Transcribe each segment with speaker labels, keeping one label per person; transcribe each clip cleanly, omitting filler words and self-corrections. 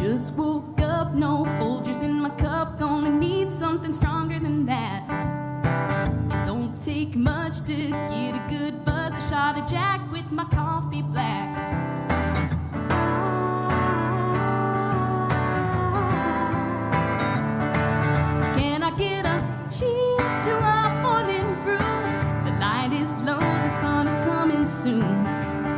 Speaker 1: Just woke up, no Folgers in my cup. Gonna need something stronger than that. It don't take much to get a good buzz. A shot of Jack with my coffee black. Can I get a cheers to our morning brew? The light is low, the sun is coming soon.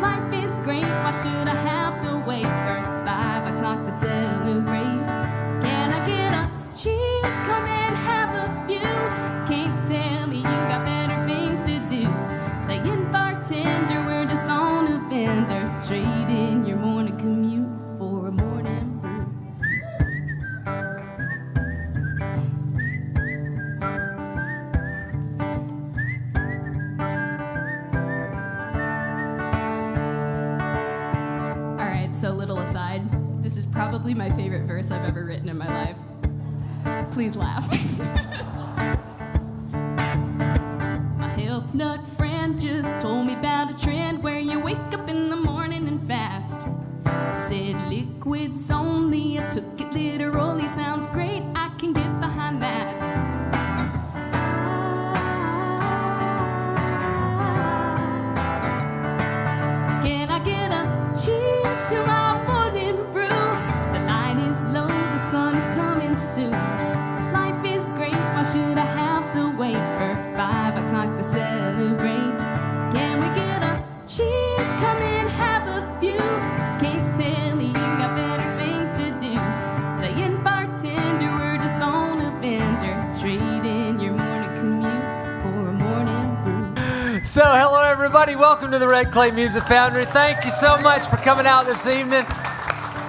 Speaker 1: Life is great, why should I have to wait for 5 o'clock to celebrate? Can I get a cheers? Come and have a few. Can't tell me you got better things to do. Playing bartender, we're just on a bender. Trading your morning commute for a morning brew. Alright, so little aside, this is probably my favorite verse I've ever written in my life. Please laugh. My health nut friend just told me about a trend where you wake up in the morning and fast. Said liquids only, I took it literally. Sounds great, I can get behind that. Can I get a cheers to our morning brew? The light is low, the sun is coming soon. Life is great, why should I have to wait for 5 o'clock to celebrate? Can we get a cheers? Come and have a few. Can't tell me you got better things to do. Playing bartender, we're just on a bender. Trading your morning commute for a morning brew.
Speaker 2: So, hello everybody. Welcome to the Red Clay Music Foundry. Thank you so much for coming out this evening.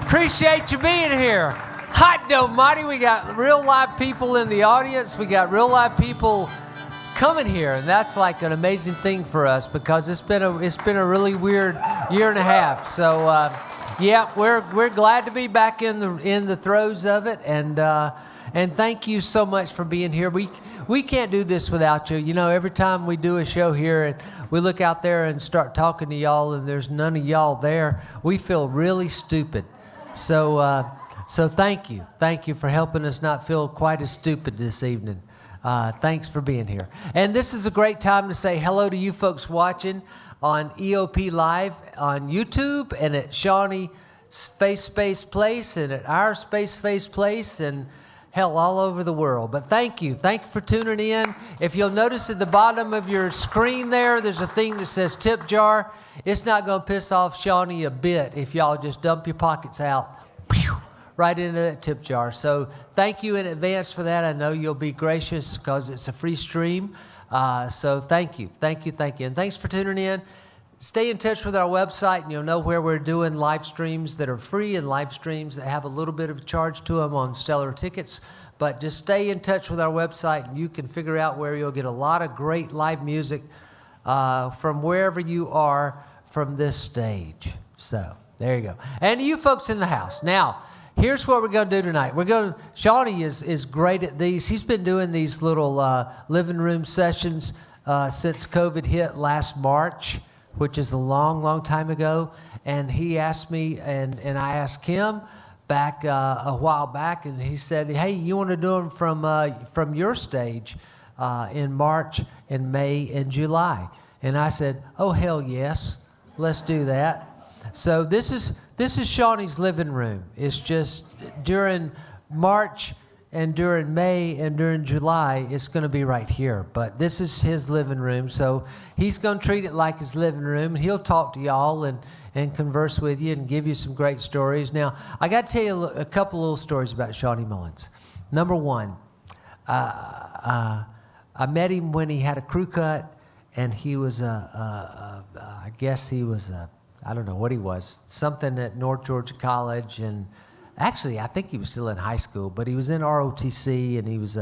Speaker 2: Appreciate you being here. Hot dog mighty. We got real live people in the audience. We got real live people coming here, and that's like an amazing thing for us because it's been a really weird year and a half. So, yeah, we're glad to be back in the throes of it, and thank you so much for being here. We can't do this without you. You know, every time we do a show here and we look out there and start talking to y'all and there's none of y'all there, we feel really stupid. So thank you. Thank you for helping us not feel quite as stupid this evening. Thanks for being here. And this is a great time to say hello to you folks watching on EOP Live on YouTube and at Shawnee Space Place and at our Space Place and hell, all over the world. But thank you. Thank you for tuning in. If you'll notice at the bottom of your screen there's a thing that says tip jar. It's not going to piss off Shawnee a bit if y'all just dump your pockets out right into that tip jar. So thank you in advance for that. I know you'll be gracious because it's a free stream. So thank you. Thank you. And thanks for tuning in. Stay in touch with our website and you'll know where we're doing live streams that are free and live streams that have a little bit of charge to them on Stellar Tickets. But just stay in touch with our website and you can figure out where you'll get a lot of great live music from wherever you are from this stage. So there you go. And you folks in the house. Now, here's what we're going to do tonight. Shawnee is great at these. He's been doing these little living room sessions since COVID hit last March, which is a long time ago. And he asked me, and I asked him back a while back, and he said, hey, you want to do them from your stage in March and May and July? And I said, oh, hell yes, let's do that. So this is Shawnee's living room. It's just during March and during May and during July, it's going to be right here. But this is his living room, so he's going to treat it like his living room. He'll talk to y'all and converse with you and give you some great stories. Now, I got to tell you a couple little stories about Shawn Mullins. Number one, I met him when he had a crew cut, and he was I guess he was I don't know what he was, something at North Georgia College, and actually I think he was still in high school, but he was in ROTC, and he was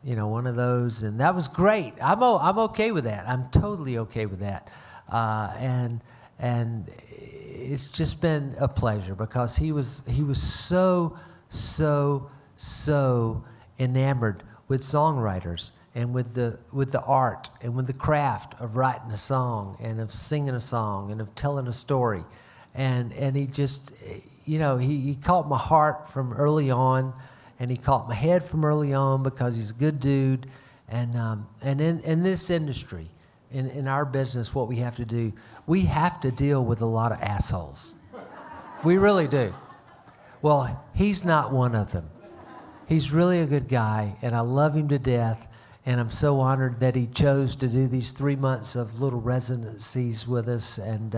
Speaker 2: one of those, and that was great. I'm okay with that. I'm totally okay with that, and it's just been a pleasure because he was so enamored with songwriters and with the art and with the craft of writing a song and of singing a song and of telling a story, and he caught my heart from early on, and he caught my head from early on because he's a good dude. And in this industry, in our business, what we have to do, we have to deal with a lot of assholes. We really do. Well, he's not one of them. He's really a good guy, and I love him to death, and I'm so honored that he chose to do these 3 months of little residencies with us. And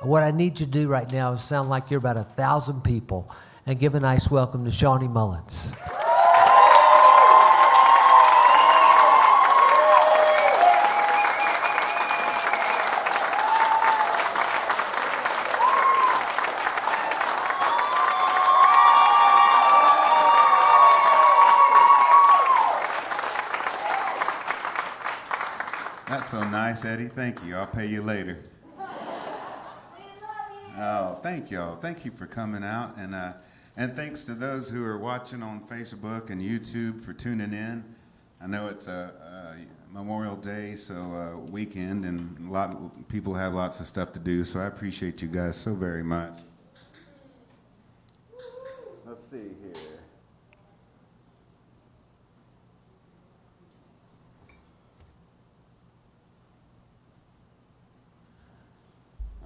Speaker 2: what I need you to do right now is sound like you're about 1,000 people and give a nice welcome to Shawn Mullins.
Speaker 3: That's so nice, Eddie. Thank you. I'll pay you later. Oh, thank y'all. Thank you for coming out, and thanks to those who are watching on Facebook and YouTube for tuning in. I know it's a Memorial Day, so weekend, and a lot of people have lots of stuff to do. So I appreciate you guys so very much. Let's see here.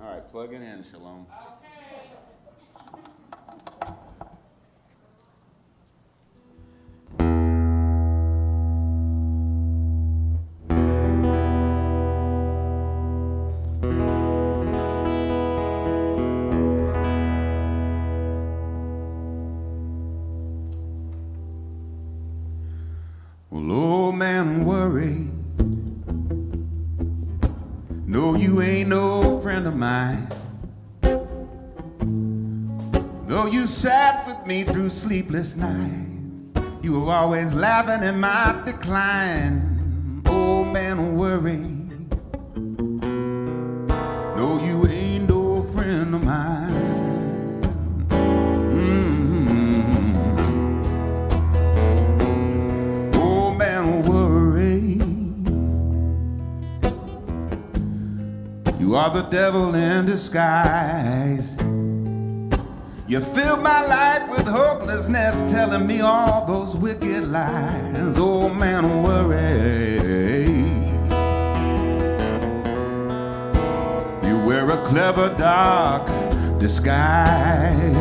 Speaker 3: All right, plug it in, Shalom. Well, old man, worry. No, you ain't no friend of mine. Though you sat with me through sleepless nights, you were always laughing at my decline. Oh man, worry. No, you ain't no friend of mine. Oh man, worry. You are the devil in disguise. You filled my life with hopelessness, telling me all those wicked lies. Oh man, worry. You wear a clever, dark disguise.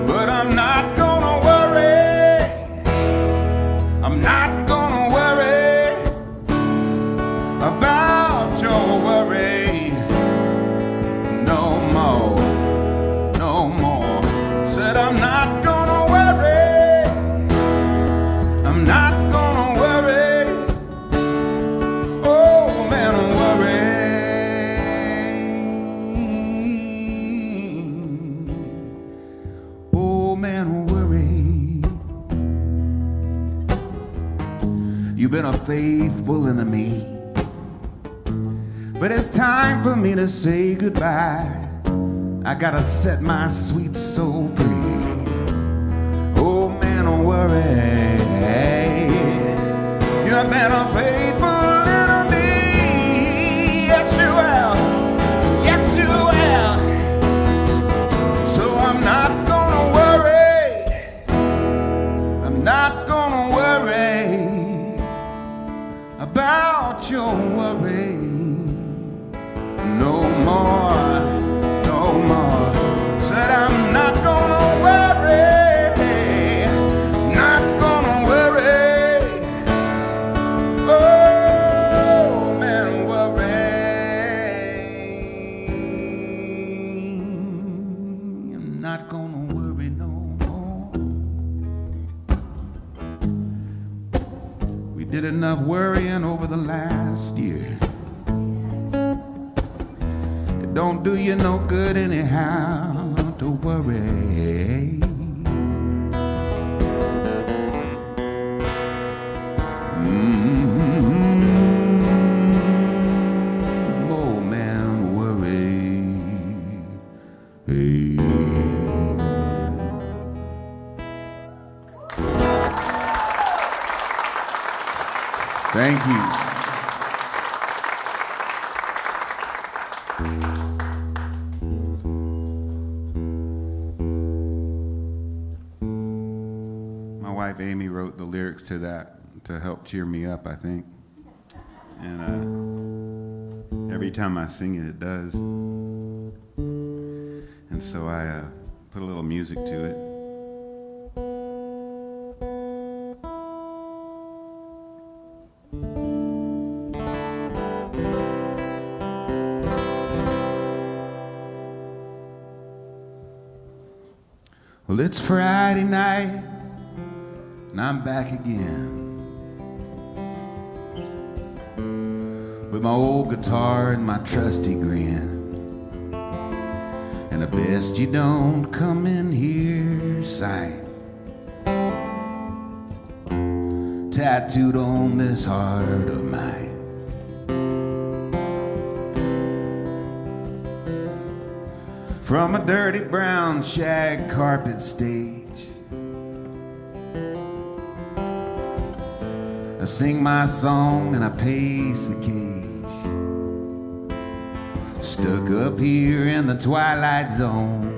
Speaker 3: But I'm not gonna worry. I'm not gonna worry about your worry. No more, no more. Said I'm not gonna worry. I'm not gonna worry. Oh man, worry. Oh man, worry. You've been a faithful enemy, but it's time for me to say goodbye. I gotta set my sweet soul free. Oh man, don't worry. You've been a faithful enemy. Yes, you have. Yes, you have. So I'm not gonna worry. I'm not gonna worry about your worry. No more, no more. Said I'm not gonna worry, not gonna worry. Oh man, worry. I'm not gonna worry no more. We did enough worrying over the last year. Don't do you no good anyhow to worry. Oh man, worry. Hey. Thank you. wife Amy wrote the lyrics to that to help cheer me up, I think. And every time I sing it, it does. And so I put a little music to it. Well, it's Friday night, and I'm back again with my old guitar and my trusty grin. And I best you don't come in here sight, tattooed on this heart of mine. From a dirty brown shag carpet stage, I sing my song and I pace the cage, stuck up here in the twilight zone,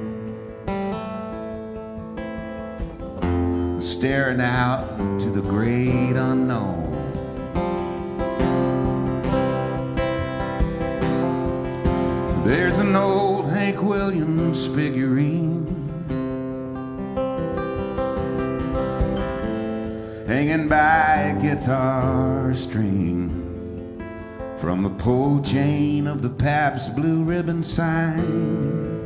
Speaker 3: staring out to the great unknown. There's an old Hank Williams figurine hanging by a guitar string from the pole chain of the Pabst Blue Ribbon sign,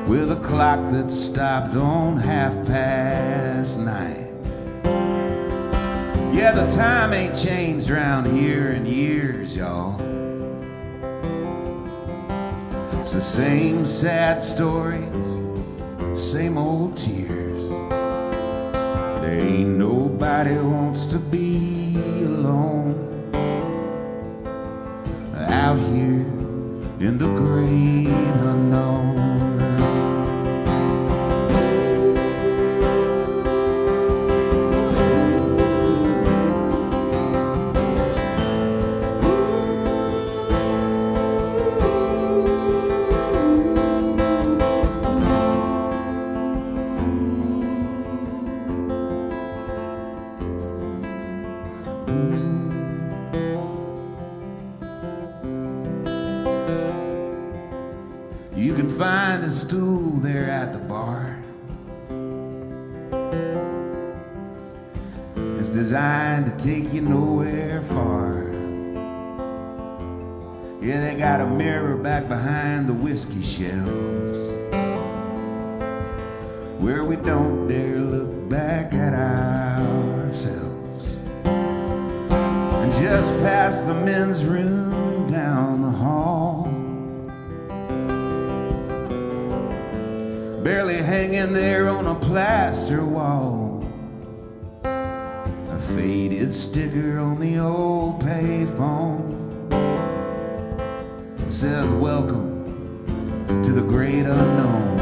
Speaker 3: with a clock that stopped on 9:30. Yeah, the time ain't changed around here in years, y'all. It's the same sad stories, same old tears. There ain't nobody wants to be alone out here in the great unknown. You can find a stool there at the bar. It's designed to take you nowhere far. Yeah, they got a mirror back behind the whiskey shelves, where we don't dare look back at ourselves. And just past the men's room down the hall, barely hanging there on a plaster wall, a faded sticker on the old payphone says, "Welcome to the great unknown."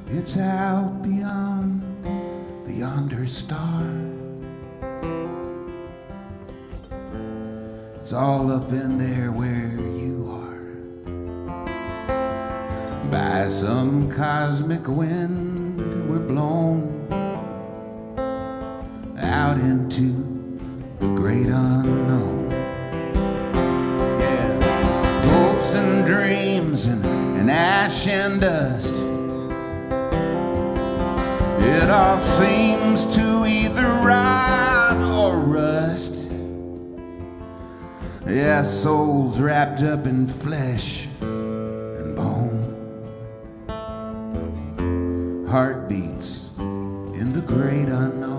Speaker 3: It's out beyond the yonder star. It's all up in there where you are. By some cosmic wind we're blown out into the great unknown. Yeah, hopes and dreams and ash and dust, it all seems to either rot or rust. Yeah, souls wrapped up in flesh and bone, heartbeats in the great unknown.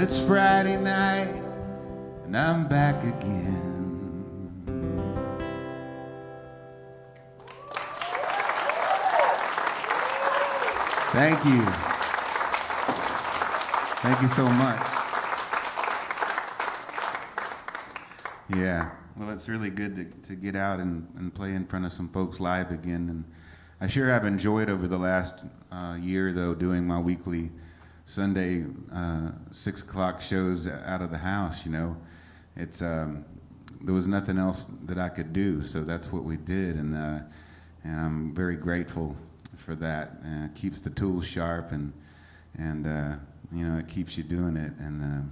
Speaker 3: it's Friday night and I'm back again. Thank you. Thank you so much. Yeah, well, it's really good to get out and play in front of some folks live again. And I sure have enjoyed over the last year, though, doing my weekly Sunday 6 o'clock shows out of the house. You know, it's there was nothing else that I could do, so that's what we did, and I'm very grateful for that. It keeps the tools sharp, and you know, it keeps you doing it. And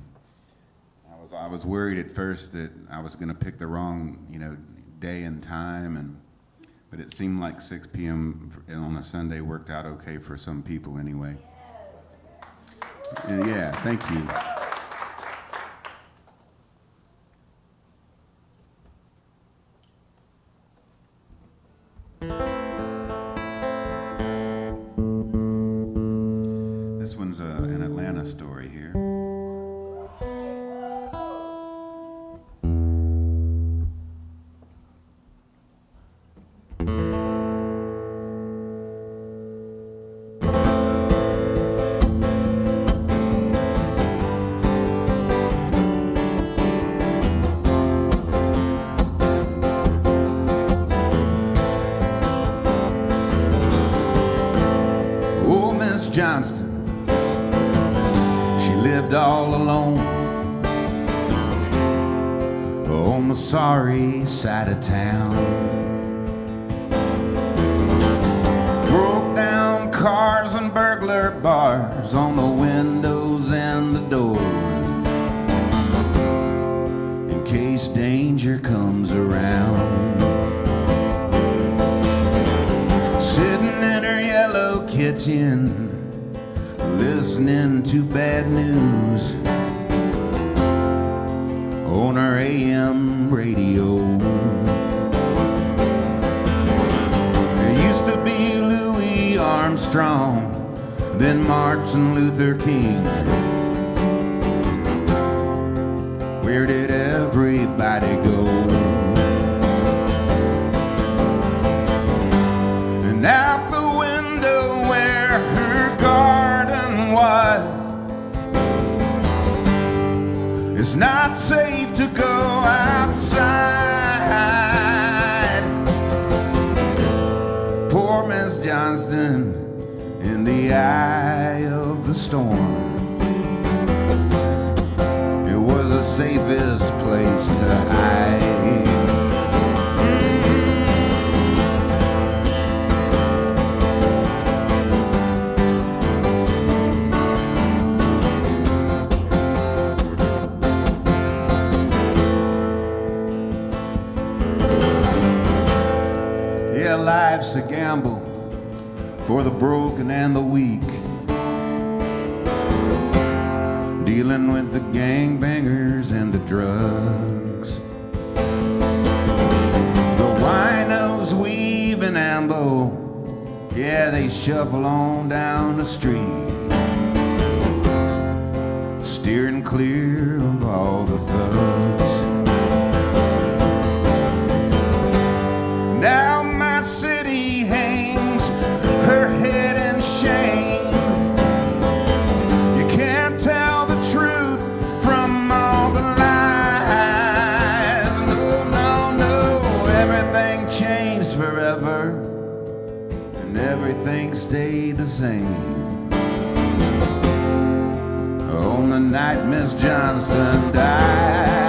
Speaker 3: I was worried at first that I was going to pick the wrong, you know, day and time, but it seemed like 6 p.m. on a Sunday worked out okay for some people anyway. Yeah, thank you. This one's an Atlanta story here. Johnston, she lived all alone on the sorry side of town. Broke down cars and burglar bars on the windows and the doors, in case danger comes around. Sitting in her yellow kitchen, listening to bad news on our AM radio. There used to be Louis Armstrong, then Martin Luther King. Where did everybody go? And out the window where her garden was, it's not safe to go outside. Poor Miss Johnston in the eye of the storm. It was the safest place to hide. Life's a gamble for the broken and the weak, dealing with the gangbangers and the drugs. The winos weave and amble, yeah, they shuffle on down the street, steering clear of all the thugs. Now my city hangs her head in shame. You can't tell the truth from all the lies. No, no, no, everything changed forever, and everything stayed the same. On the night Miss Johnston died,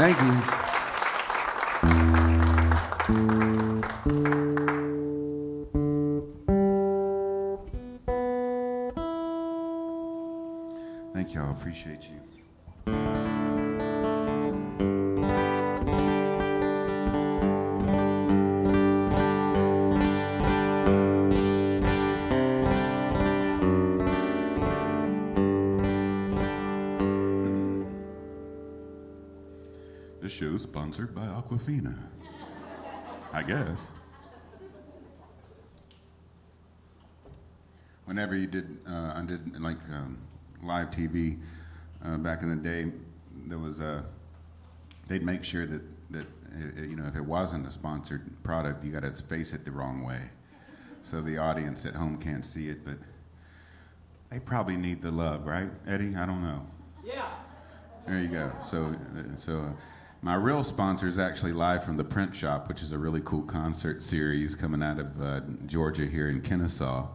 Speaker 3: Thank you. Thank y'all. Appreciate you. This show is sponsored by Aquafina, I guess. Whenever you did, I did like live TV back in the day, there was they'd make sure that you know, if it wasn't a sponsored product, you got to face it the wrong way, so the audience at home can't see it. But they probably need the love, right, Eddie? I don't know.
Speaker 2: Yeah.
Speaker 3: There you go. So. My real sponsor is actually live from the Print Shop, which is a really cool concert series coming out of Georgia here in Kennesaw.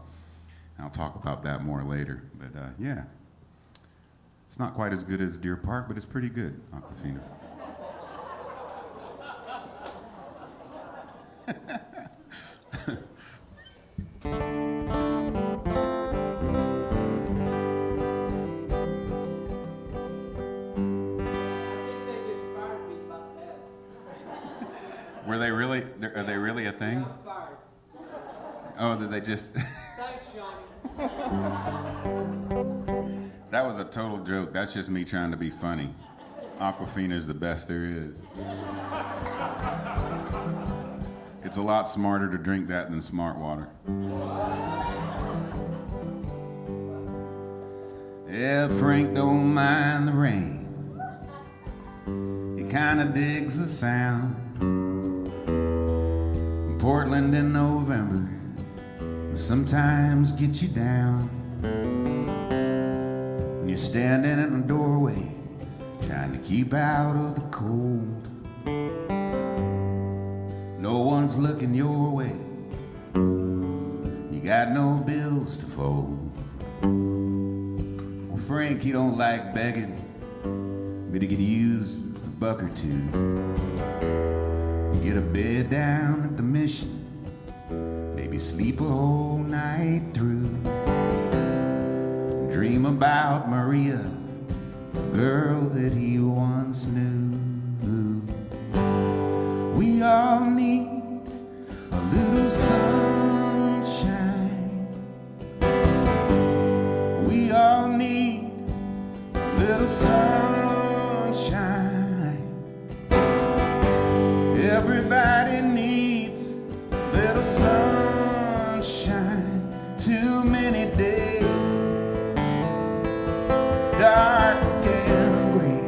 Speaker 3: I'll talk about that more later. But yeah, it's not quite as good as Deer Park, but it's pretty good, Aquafina. Are they really a thing? Oh, did they just...
Speaker 2: Thanks, Shawn.
Speaker 3: That was a total joke. That's just me trying to be funny. Aquafina is the best there is. It's a lot smarter to drink that than smart water. Yeah, Frank don't mind the rain. He kinda digs the sound. Portland in November sometimes get you down. When you're standing in a doorway trying to keep out of the cold. No one's looking your way. You got no bills to fold. Well, Frank, he don't like begging, but he could use a buck or two. Get a bed down at the mission, maybe sleep a whole night through. Dream about Maria, the girl that he once knew. We all need a little sunshine. We all need a little sunshine. Everybody needs a little sunshine. Too many days, dark and gray.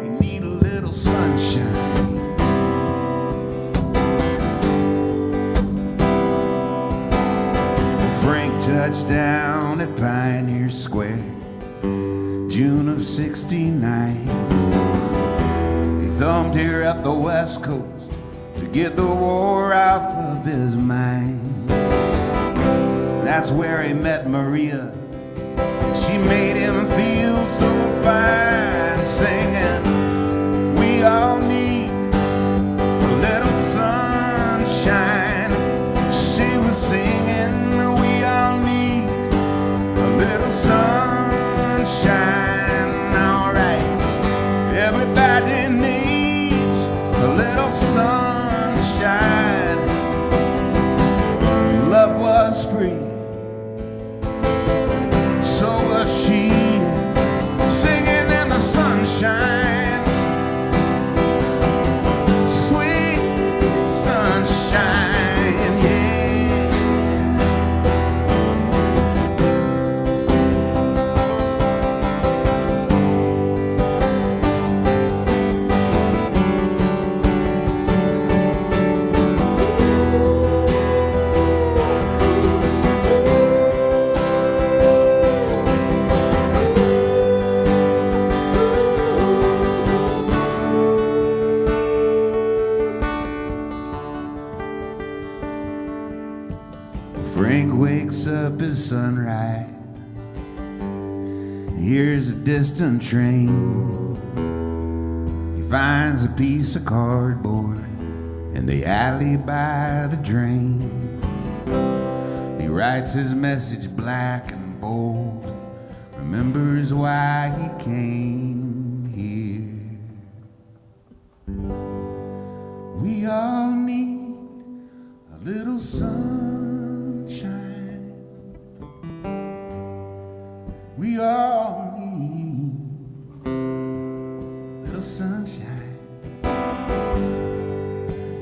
Speaker 3: We need a little sunshine. Frank touched down at Pioneer Square, June of '69. Thumbed here up the West Coast to get the war off of his mind. That's where he met Maria. She made him feel so fine, singing, we all need a little sunshine. She was singing, we all need a little sunshine. All right, everybody needs a little sunshine. Love was free, so was she, singing in the sunshine. Sweet sunshine, yeah. Frank wakes up at sunrise, hears a distant train. finds a piece of cardboard in the alley by the drain. He writes his message black and bold, remembers why he came here. We all need a little sunshine. We all need a little sunshine.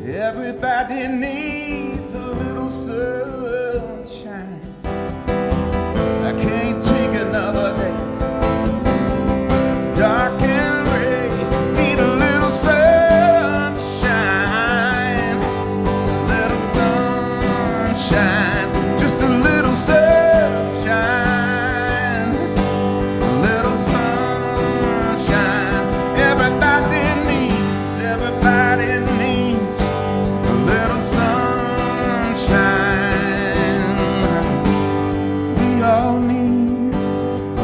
Speaker 3: Everybody needs a little sunshine. I can't take another day dark and gray. Need a little sunshine, a little sunshine, just a little sunshine, a little sunshine. Everybody needs a little sunshine. We all need a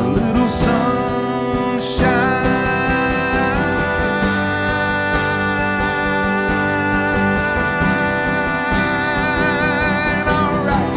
Speaker 3: little sunshine. All right.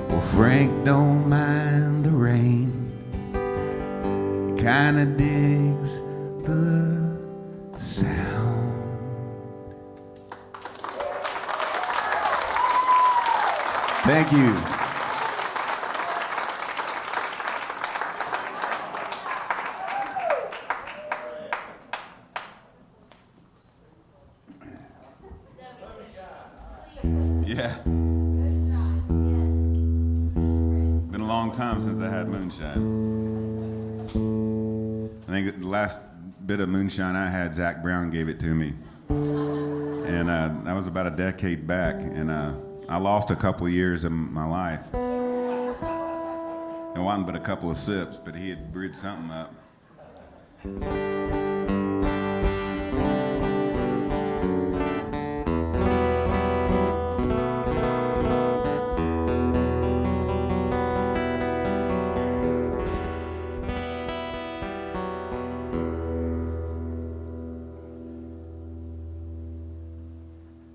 Speaker 3: Well, Frank don't mind the rain. He kinda digs the sound. Thank you. Yeah. Been a long time since I had moonshine. I think the last bit of moonshine I had, Zach Brown gave it to me. And that was about a decade back. And I lost a couple of years of my life. It wasn't but a couple of sips, but he had brewed something up.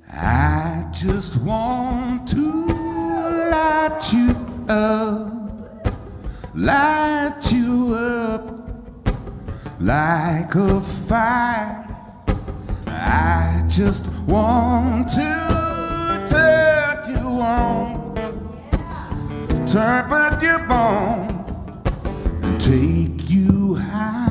Speaker 3: I just want to light you up like a fire. I just want to turn you on, turn but your bone and take you high.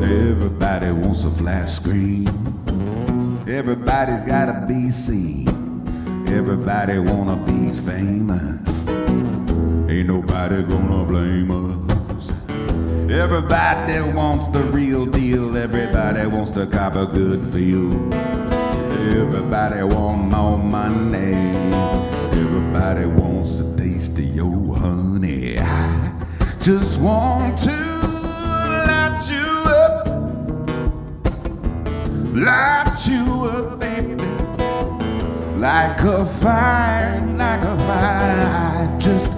Speaker 3: Everybody wants a flat screen. Everybody's gotta be seen. Everybody wanna be famous. Ain't nobody gonna blame us. Everybody wants the real deal. Everybody wants to cop a good feel. Everybody want more money. Everybody wants a taste of your honey. I just want to light you up, baby, like a fire, like a fire. I just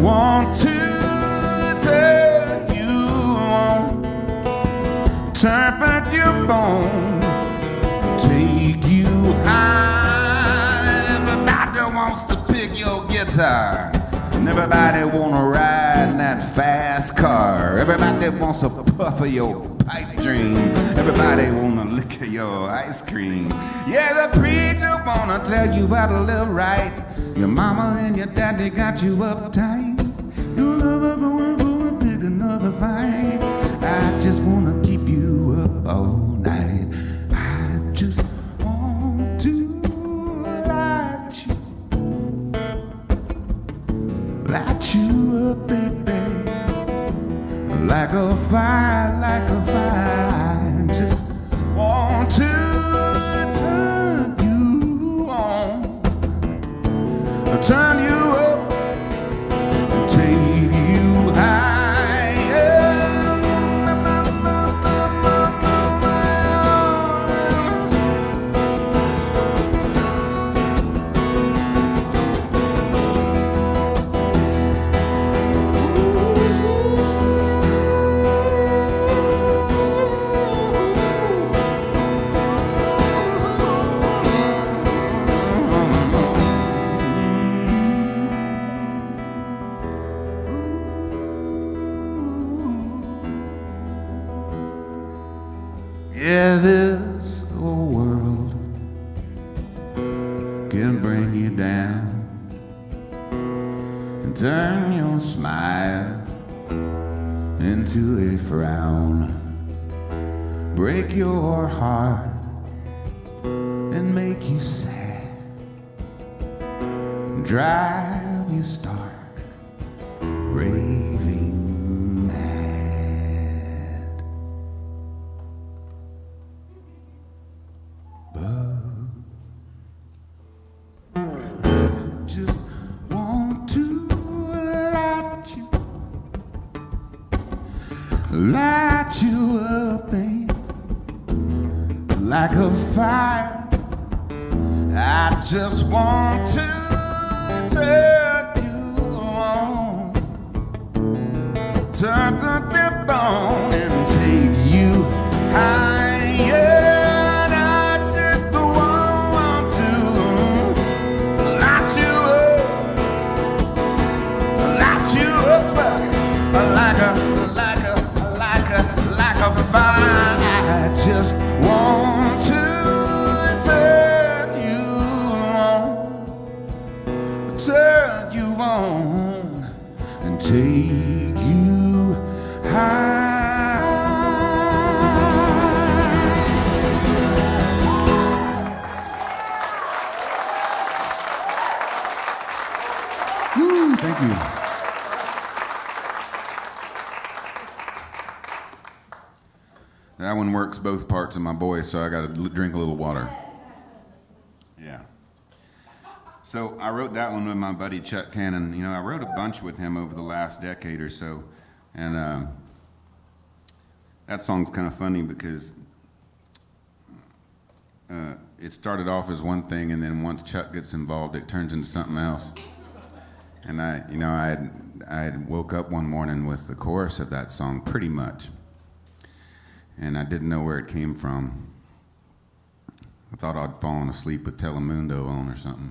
Speaker 3: want to turn you on, turn back your bone, take you high. Everybody wants to pick your guitar, and everybody wanna ride in that fast car. Everybody wants a puff of your pipe dream. Everybody wanna lick of your ice cream. Yeah, the preacher wanna tell you how to live right. Your mama and your daddy got you uptight. You're never gonna go and pick another fight. I just wanna keep you light you up, baby, like a fire, like a fire. Just want to turn you on, turn you up, take you higher. Yeah, this old world can bring you down and turn your smile into a frown, break your heart and make you sad, drive you stark, raving mad. Just want to light you up, babe, like a fire. I just want to turn you on, turn the dip on and take you higher. Fine. I just want to turn you on and take you high. Woo, thank you. That one works both parts of my voice, so I got to drink a little water. Yeah. So I wrote that one with my buddy Chuck Cannon. You know, I wrote a bunch with him over the last decade or so, and that song's kind of funny because it started off as one thing, and then once Chuck gets involved, it turns into something else. And I had woke up one morning with the chorus of that song, pretty much. And I didn't know where it came from. I thought I'd fallen asleep with Telemundo on or something.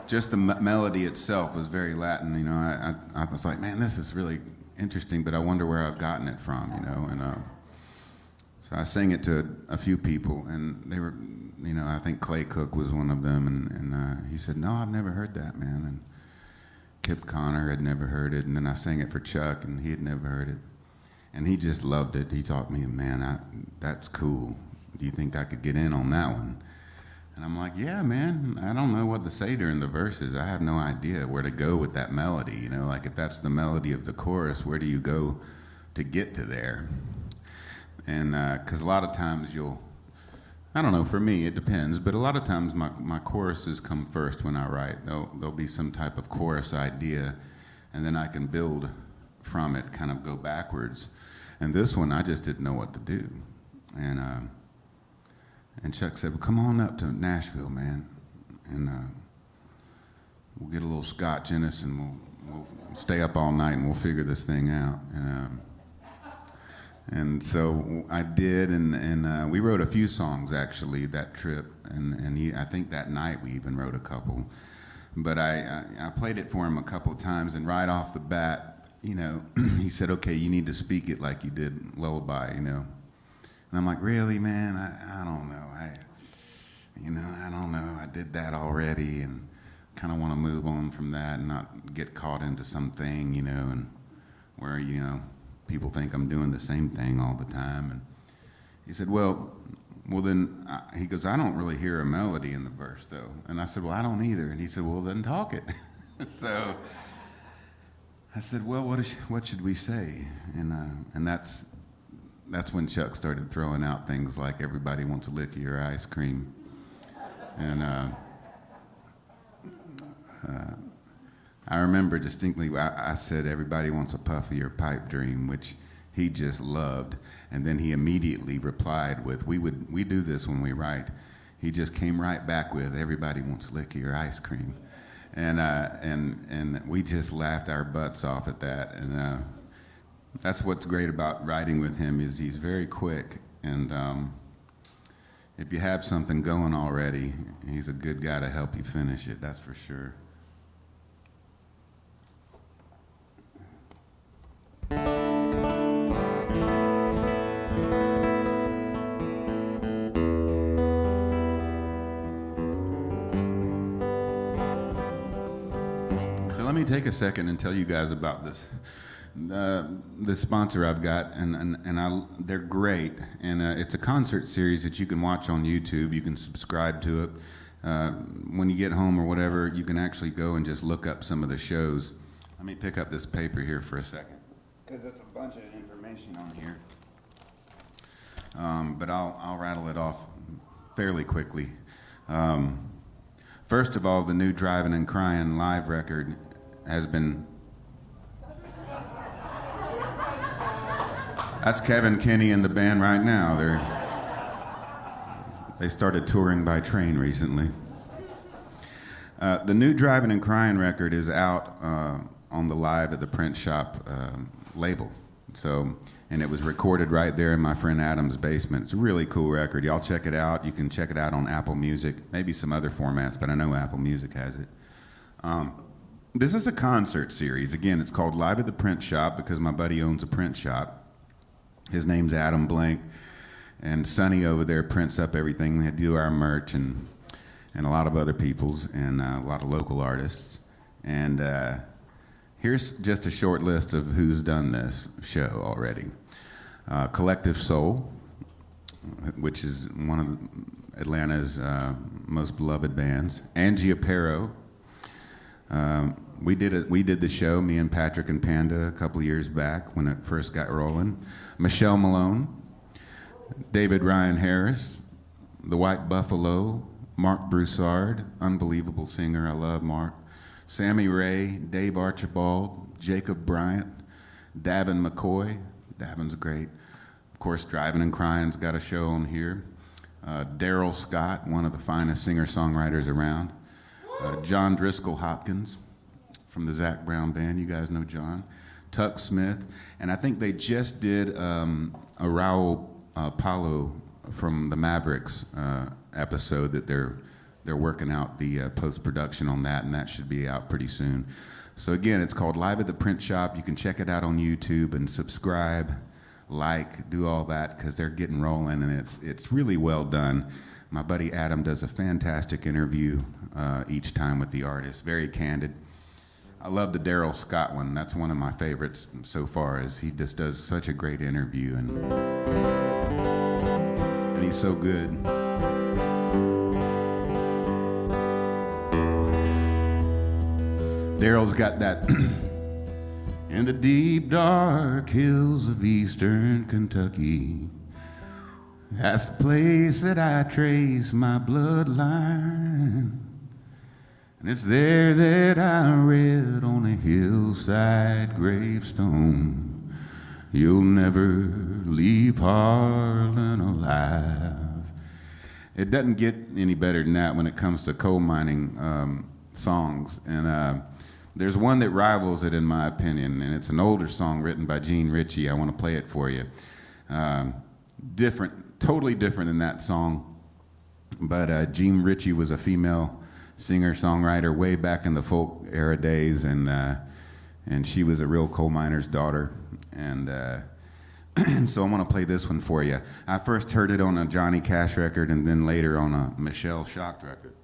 Speaker 3: Just the melody itself was very Latin, you know. I was like, man, this is really interesting, but I wonder where I've gotten it from, you know. And so I sang it to a few people, and they were, you know, I think Clay Cook was one of them, and he said, no, I've never heard that, man. And Kip Connor had never heard it, and then I sang it for Chuck, and he had never heard it. And he just loved it. He taught me, man, that's cool. Do you think I could get in on that one? And I'm like, yeah, man, I don't know what to say during the verses. I have no idea where to go with that melody. You know, like if that's the melody of the chorus, where do you go to get to there? And because a lot of times I don't know, for me, it depends, but a lot of times my choruses come first when I write. There'll be some type of chorus idea, and then I can build from it, kind of go backwards. And this one, I just didn't know what to do. And Chuck said, well, come on up to Nashville, man. And we'll get a little scotch in us, and we'll stay up all night, and we'll figure this thing out. And so I did, and we wrote a few songs, actually, that trip. And I think that night we even wrote a couple. But I played it for him a couple of times, and right off the bat, you know, he said, okay, you need to speak it like you did Lullaby, you know. And I'm like, really, man? I don't know. I don't know. I did that already, and kind of want to move on from that and not get caught into something, you know, and where, you know, people think I'm doing the same thing all the time. And he said, well then, he goes, I don't really hear a melody in the verse, though. And I said, well, I don't either. And he said, well, then talk it. So I said, well, what should we say? And that's when Chuck started throwing out things like everybody wants a lick of your ice cream. And I remember distinctly, I said, everybody wants a puff of your pipe dream, which he just loved. And then he immediately replied with, we do this when we write. He just came right back with, everybody wants a lick of your ice cream. And we just laughed our butts off at that. And that's what's great about writing with him, is he's very quick. And if you have something going already, he's a good guy to help you finish it, that's for sure. Let me take a second and tell you guys about this. The sponsor I've got, and they're great. And it's a concert series that you can watch on YouTube. You can subscribe to it. When you get home or whatever, you can actually go and just look up some of the shows. Let me pick up this paper here for a second, because it's a bunch of information on here. But I'll rattle it off fairly quickly. First of all, the new Driving and Crying live record has been... That's Kevin Kinney and the band right now. They started touring by train recently. The new Driving and Crying record is out on the Live at the Print Shop label. And it was recorded right there in my friend Adam's basement. It's a really cool record. Y'all check it out. You can check it out on Apple Music, maybe some other formats, but I know Apple Music has it. This is a concert series. Again, it's called Live at the Print Shop because my buddy owns a print shop. His name's Adam Blank, and Sonny over there prints up everything. They do our merch and a lot of other people's and a lot of local artists. And here's just a short list of who's done this show already. Collective Soul, which is one of Atlanta's most beloved bands. Angie Aparo. We did the show, me and Patrick and Panda, a couple of years back when it first got rolling. Michelle Malone, David Ryan Harris, The White Buffalo, Mark Broussard, unbelievable singer, I love Mark. Sammy Ray, Dave Archibald, Jacob Bryant, Davin McCoy. Davin's great. Of course, Driving and Crying's got a show on here. Daryl Scott, one of the finest singer-songwriters around. John Driscoll Hopkins from the Zac Brown Band. You guys know John. Tuck Smith. And I think they just did a Raul Paulo from the Mavericks episode that they're working out the post-production on that, and that should be out pretty soon. So again, it's called Live at the Print Shop. You can check it out on YouTube and subscribe, like, do all that, because they're getting rolling, and it's really well done. My buddy Adam does a fantastic interview each time with the artist, very candid. I love the Daryl Scott one. That's one of my favorites so far, as he just does such a great interview, and he's so good. Daryl's got that in the deep dark hills of eastern Kentucky. That's the place that I trace my bloodline. And it's there that I read on a hillside gravestone, you'll never leave Harlan alive. It doesn't get any better than that when it comes to coal mining songs. And there's one that rivals it in my opinion, and it's an older song written by Gene Ritchie. I want to play it for you. Totally different than that song. But Gene Ritchie was a female singer-songwriter way back in the folk era days, and she was a real coal miner's daughter. And so I want to play this one for you. I first heard it on a Johnny Cash record, and then later on a Michelle Shocked record.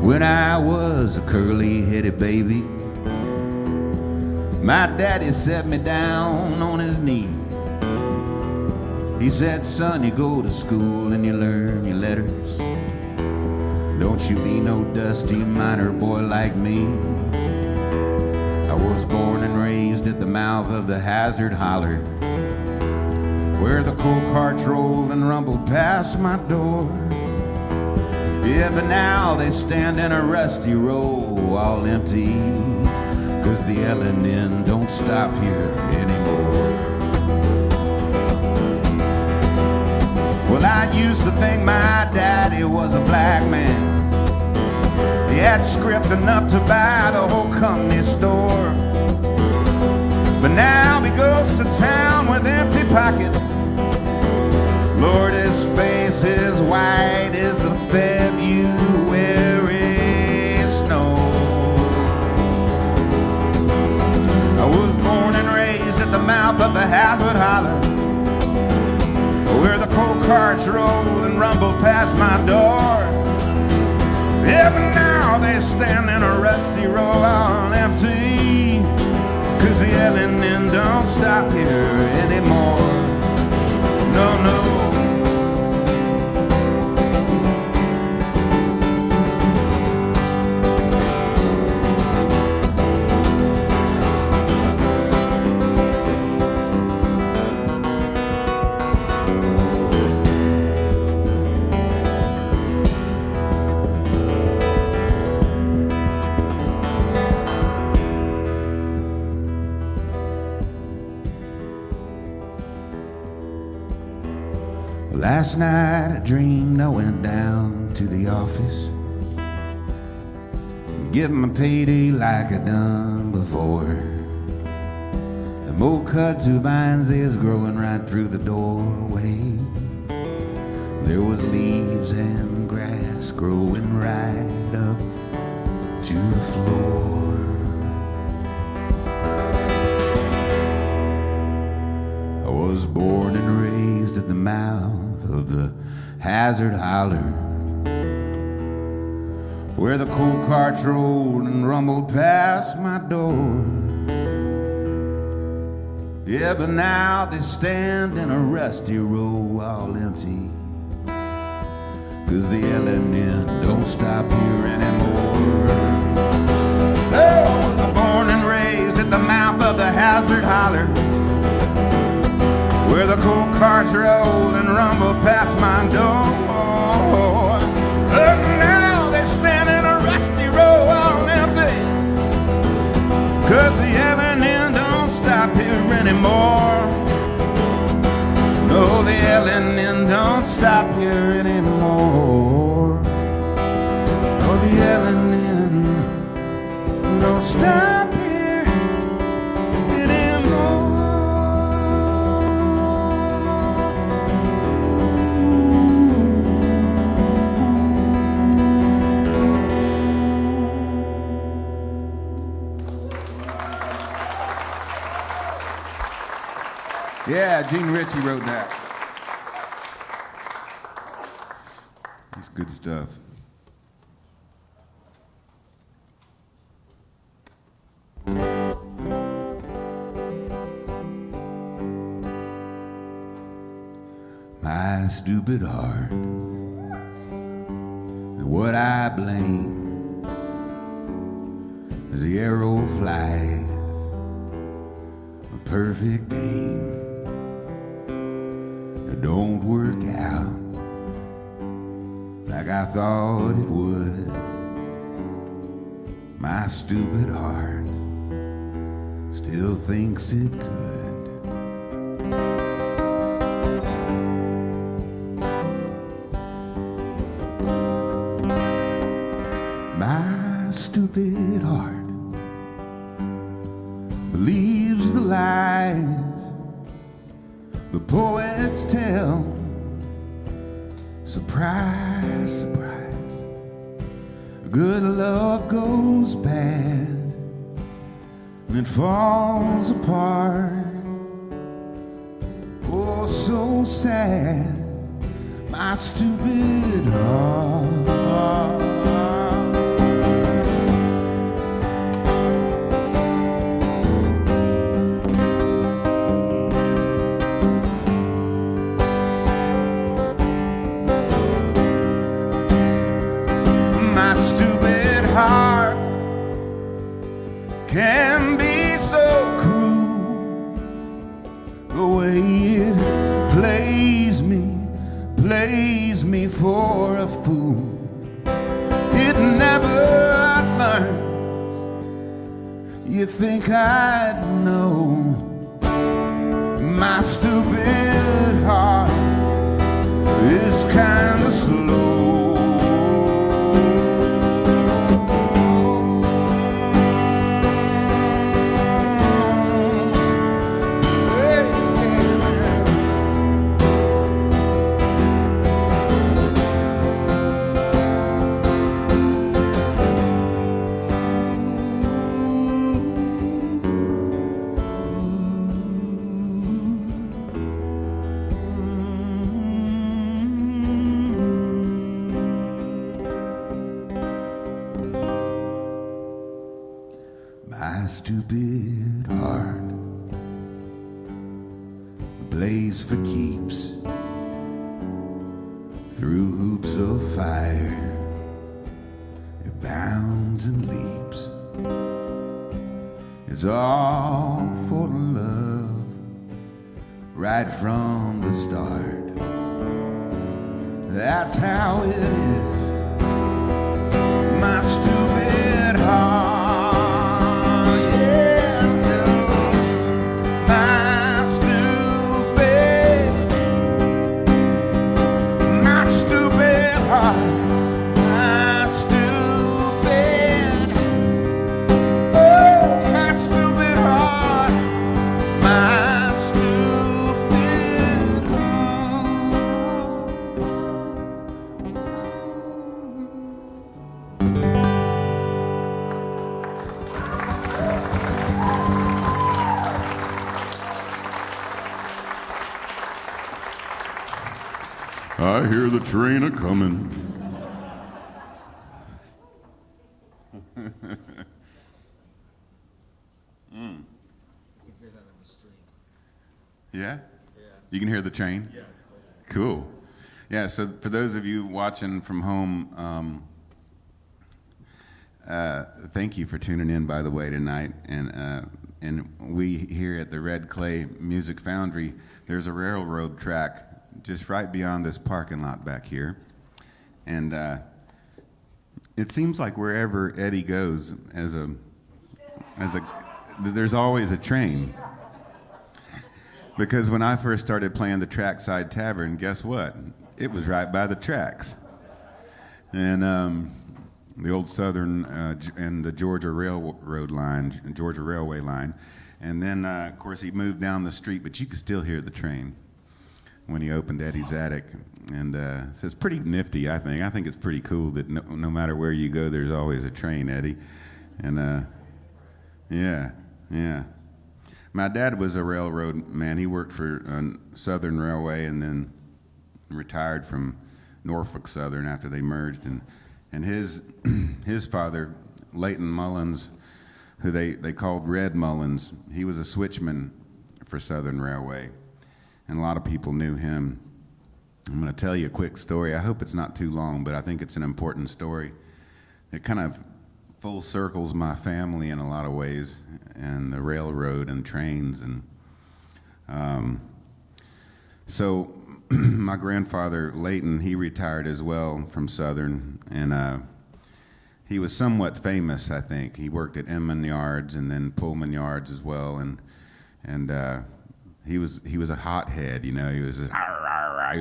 Speaker 3: When I was a curly-headed baby, my daddy set me down on his knee. He said, son, you go to school and you learn your letters. Don't you be no dusty miner boy like me. I was born and raised at the mouth of the Hazard Holler, where the coal carts rolled and rumbled past my door. Yeah, but now they stand in a rusty row, all empty, 'cause the L&N don't stop here anymore. Well, I used to think my daddy was a black man. He had script enough to buy the whole company store. But now he goes to town with empty pockets. Lord, his face is white as the February snow. I was born and raised at the mouth of the Hazard Holler, where the coal carts rolled and rumbled past my door. Yeah, but now they stand in a rusty row all empty, 'cause the L&N don't stop here anymore. No, no. Last night I dreamed I went down to the office, give my payday like I done before. Them old kudzu vines is growing right through the doorway. There was leaves and grass growing right up to the floor. I was born and raised at the mouth of the Hazard Holler, where the coal carts rolled and rumbled past my door. Yeah, but now they stand in a rusty row all empty, 'cause the L&N don't stop here anymore. Oh, I was born and raised at the mouth of the Hazard Holler, where the coal carts rolled and rumbled past my door. But now they stand in a rusty row all empty, 'cause the L&N don't stop here anymore. No, the L&N don't stop here anymore. No, the L&N don't stop here anymore. Yeah, Gene Ritchie wrote that. That's good stuff. My stupid heart, what I blame is the arrow flies, a perfect game. It don't work out like I thought it would. My stupid heart still thinks it could. My stupid heart believes the lies the poets tell. Surprise, surprise, good love goes bad and it falls apart. Oh, so sad, my stupid heart. stupid heart can be so cruel. The way it plays me for a fool. It never learns. You think I'd know? My stupid heart is kinda slow. My stupid heart blaze for keeps through hoops of fire. It bounds and leaps. It's all for love right from the start. That's how it is. My stupid heart. I hear the train a-comin'. Yeah? You can hear the train? Yeah, it's cool. Yeah, so for those of you watching from home, thank you for tuning in, by the way, tonight. And we here at the Red Clay Music Foundry, there's a railroad track just right beyond this parking lot back here. And it seems like wherever Eddie goes, there's always a train. Because when I first started playing the Trackside Tavern, guess what? It was right by the tracks. And the old Southern and the Georgia Railroad line, Georgia Railway line. And then, of course, he moved down the street, but you could still hear the train when he opened Eddie's attic. And so it's pretty nifty, I think. I think it's pretty cool that no matter where you go, there's always a train, Eddie. And yeah. My dad was a railroad man. He worked for Southern Railway and then retired from Norfolk Southern after they merged. And his father, Leighton Mullins, who they called Red Mullins, he was a switchman for Southern Railway. And a lot of people knew him. I'm going to tell you a quick story. I hope it's not too long, but I think it's an important story. It kind of full circles my family in a lot of ways, and the railroad and trains. And so my grandfather, Leighton, he retired as well from Southern, and he was somewhat famous, I think. He worked at Inman Yards and then Pullman Yards as well, and he was a hothead, you know. He was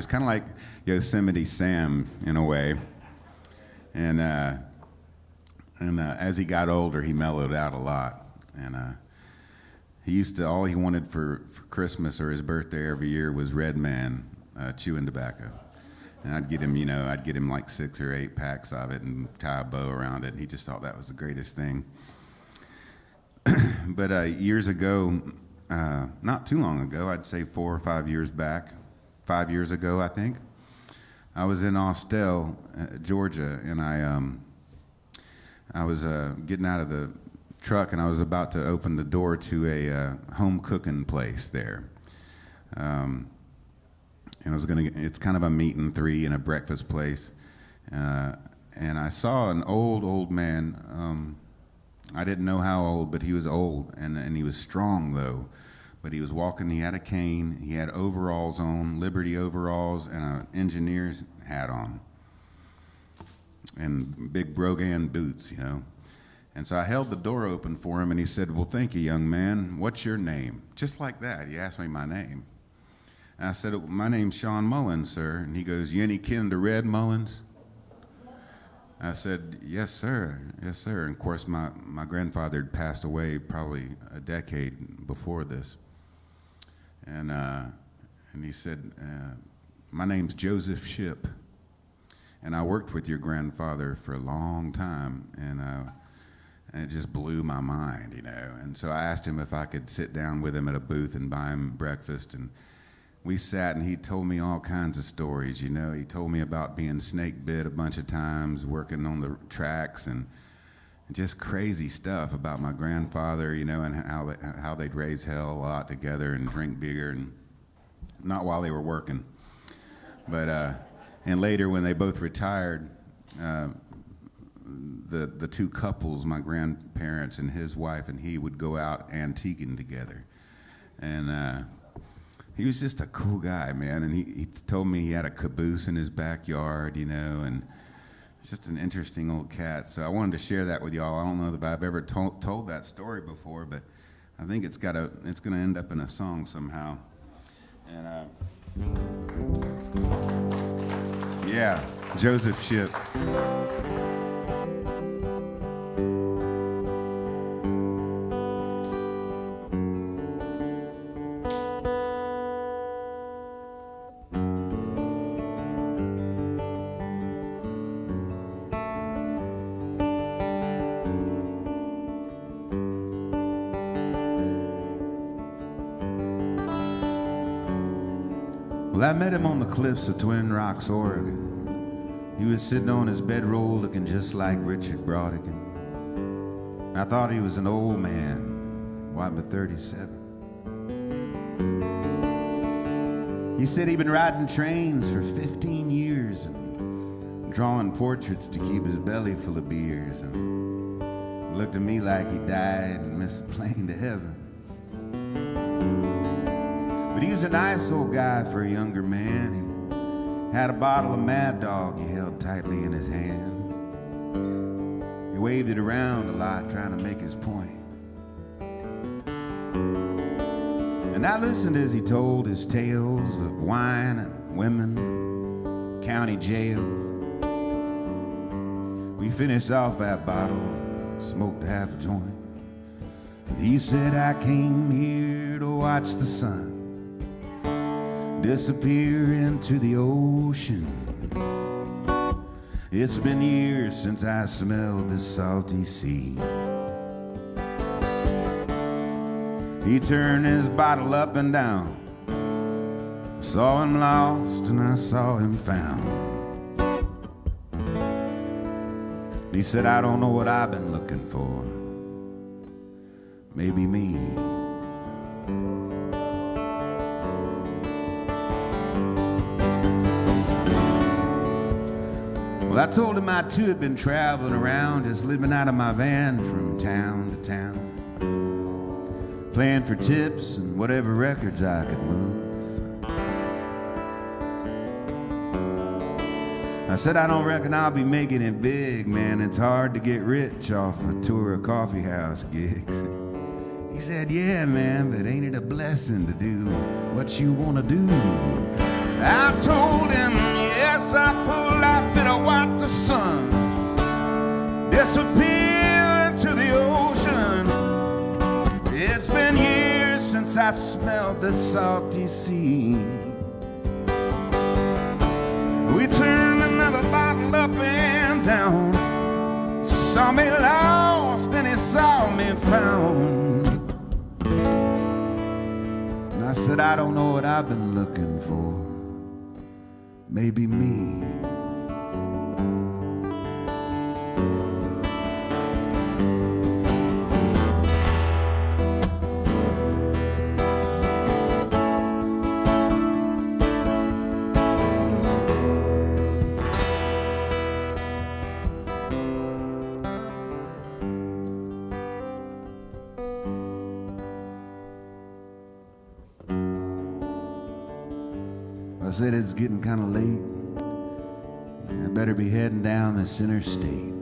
Speaker 3: kind of like Yosemite Sam in a way, and as he got older, he mellowed out a lot. And he used to, all he wanted for Christmas or his birthday every year was Red Man chewing tobacco. And I'd get him like 6 or 8 packs of it and tie a bow around it. And he just thought that was the greatest thing. But years ago, not too long ago, I'd say 4 or 5 years back, 5 years ago, I think, I was in Austell, Georgia, and I was getting out of the truck, and I was about to open the door to a home cooking place there. And it's kind of a meat and three and a breakfast place. and I saw an old man. I didn't know how old, but he was old, and he was strong though. But he was walking, he had a cane, he had overalls on, Liberty overalls, and an engineer's hat on. And big Brogan boots, you know. And so I held the door open for him, and he said, "Well, thank you, young man. What's your name?" Just like that, he asked me my name. And I said, "My name's Shawn Mullins, sir." And he goes, "You any kin to Red Mullins?" I said, "Yes, sir. Yes, sir." And of course, my grandfather had passed away probably a decade before this. And he said, "My name's Joseph Shipp, and I worked with your grandfather for a long time, and it just blew my mind, you know." And so I asked him if I could sit down with him at a booth and buy him breakfast, and we sat, and he told me all kinds of stories, you know. He told me about being snake bit a bunch of times, working on the tracks, and just crazy stuff about my grandfather, you know, and how they'd raise hell a lot together and drink beer, and not while they were working. But, and later when they both retired, the two couples, my grandparents and his wife and he, would go out antiquing together. And he was just a cool guy, man. And he told me he had a caboose in his backyard, you know, and it's just an interesting old cat. So I wanted to share that with y'all. I don't know if I've ever told that story before, but I think it's going to end up in a song somehow. And yeah, Joseph Shipp. Well, I met him on the cliffs of Twin Rocks, Oregon. He was sitting on his bedroll looking just like Richard Brodigan. And I thought he was an old man, why, but 37. He said he'd been riding trains for 15 years and drawing portraits to keep his belly full of beers. And looked at me like he died and missed a plane to heaven. But he was a nice old guy for a younger man. He had a bottle of Mad Dog he held tightly in his hand. He waved it around a lot, trying to make his point. And I listened as he told his tales of wine and women, county jails. We finished off that bottle, smoked half a joint. And he said, "I came here to watch the sun disappear into the ocean. It's been years since I smelled the salty sea." He turned his bottle up and down. I saw him lost and I saw him found. He said, "I don't know what I've been looking for. Maybe me." Well, I told him I too had been traveling around, just living out of my van from town to town, playing for tips and whatever records I could move. I said, "I don't reckon I'll be making it big, man. It's hard to get rich off a tour of coffee house gigs." He said, "Yeah, man, but ain't it a blessing to do what you want to do?" I told him, yes, I pulled out fit to watch the sun disappear into the ocean. It's been years since I smelled the salty sea. We turned another bottle up and down. Saw me lost and he saw me found. And I said, "I don't know what I've been looking for. Maybe me." I said it's getting kind of late. I better be heading down this interstate.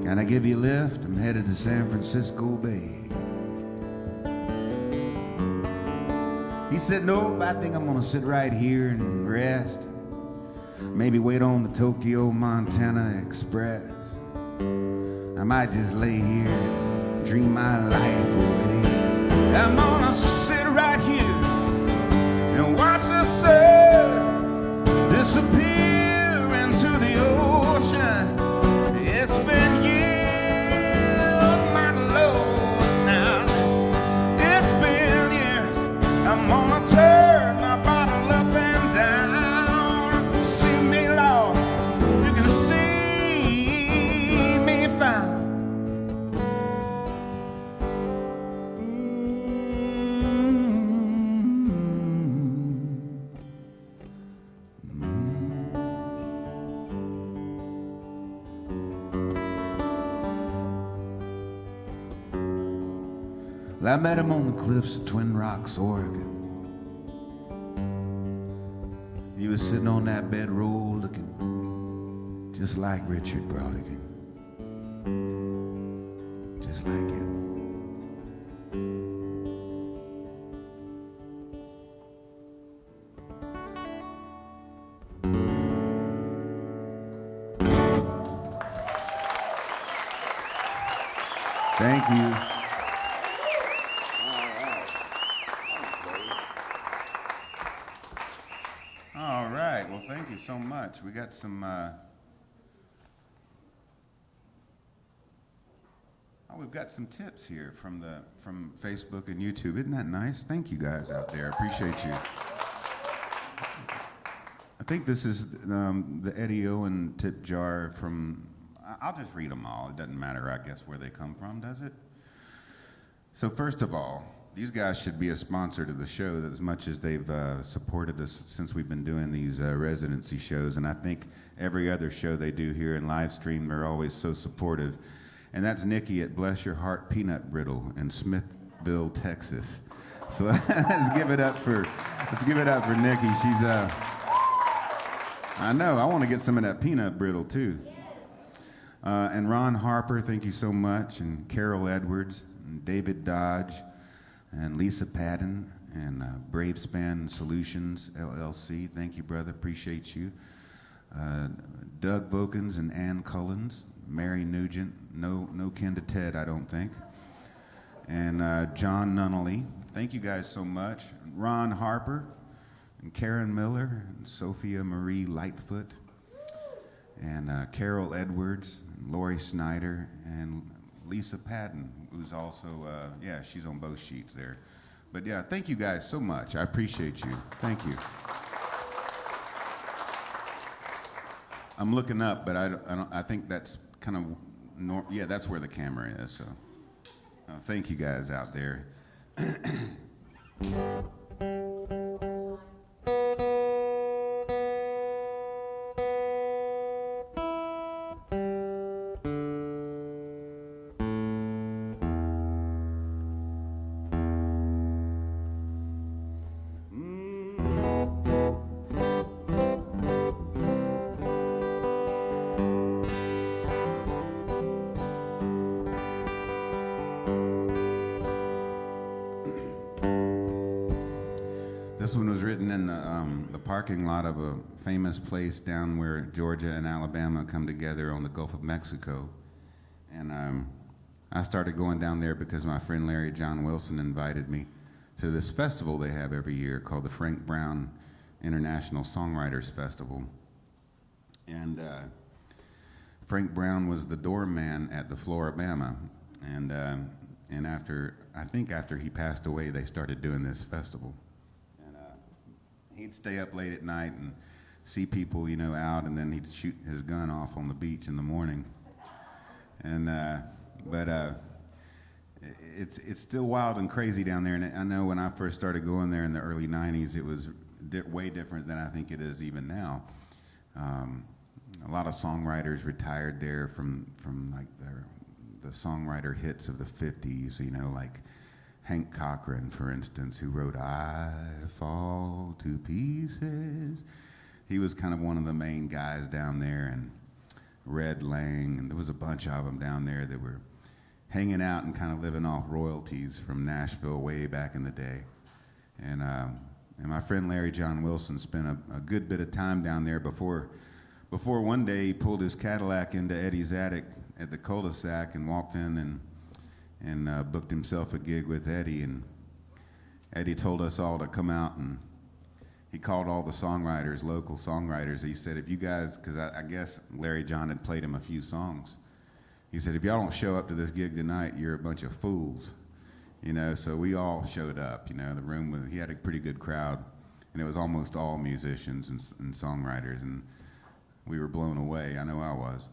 Speaker 3: Can I give you a lift? I'm headed to San Francisco Bay. He said, nope, I think I'm gonna sit right here and rest. Maybe wait on the Tokyo, Montana Express. I might just lay here and dream my life away. I'm gonna sit right here and watch the sun disappear into the ocean. It's been years, my Lord, now. It's been years. I'm gonna turn my bottle up and down. See me lost, you can see me found. Well, I met him on the cliffs of Twin Rocks, Oregon. He was sitting on that bedroll looking just like Richard Brodigan. Just like him. Thank you. All right. Well, thank you so much. We got some. We've got some tips here from Facebook and YouTube. Isn't that nice? Thank you guys out there. Appreciate you. I think this is the Eddie Owen tip jar from. I'll just read them all. It doesn't matter, I guess, where they come from, does it? So first of all, these guys should be a sponsor to the show as much as they've supported us since we've been doing these residency shows. And I think every other show they do here in live stream, they're always so supportive. And that's Nikki at Bless Your Heart Peanut Brittle in Smithville, Texas. So let's give it up for Nikki. She's I know, I want to get some of that peanut brittle too. And Ron Harper, thank you so much, and Carol Edwards, and David Dodge, and Lisa Patton, and Brave Span Solutions, LLC. Thank you, brother. Appreciate you. Doug Vokins and Ann Cullens, Mary Nugent, no kin to Ted, I don't think. And John Nunnally. Thank you guys so much. Ron Harper, and Karen Miller, and Sophia Marie Lightfoot, and Carol Edwards, and Lori Snyder, and Lisa Patton, who's also, she's on both sheets there. But yeah, thank you guys so much. I appreciate you. Thank you. I'm looking up, but I think that's kind of, that's where the camera is. So thank you guys out there. This one was written in the parking lot of a famous place down where Georgia and Alabama come together on the Gulf of Mexico. And I started going down there because my friend Larry John Wilson invited me to this festival they have every year called the Frank Brown International Songwriters Festival. And Frank Brown was the doorman at the Floribama. And after he passed away, they started doing this festival. He'd stay up late at night and see people, out, and then he'd shoot his gun off on the beach in the morning. And it's still wild and crazy down there. And I know when I first started going there in the early '90s, it was way different than I think it is even now. A lot of songwriters retired there from like the songwriter hits of the '50s, like Hank Cochran, for instance, who wrote I Fall to Pieces. He was kind of one of the main guys down there, and Red Lang, and there was a bunch of them down there that were hanging out and kind of living off royalties from Nashville way back in the day. And my friend Larry John Wilson spent a good bit of time down there before one day he pulled his Cadillac into Eddie's attic at the cul-de-sac and walked in and booked himself a gig with Eddie. And Eddie told us all to come out, and he called all the songwriters, local songwriters. He said, if you guys, because I guess Larry John had played him a few songs. He said, if y'all don't show up to this gig tonight, you're a bunch of fools. You know, so we all showed up. You know, the room he had a pretty good crowd, and it was almost all musicians and songwriters, and we were blown away. I know I was.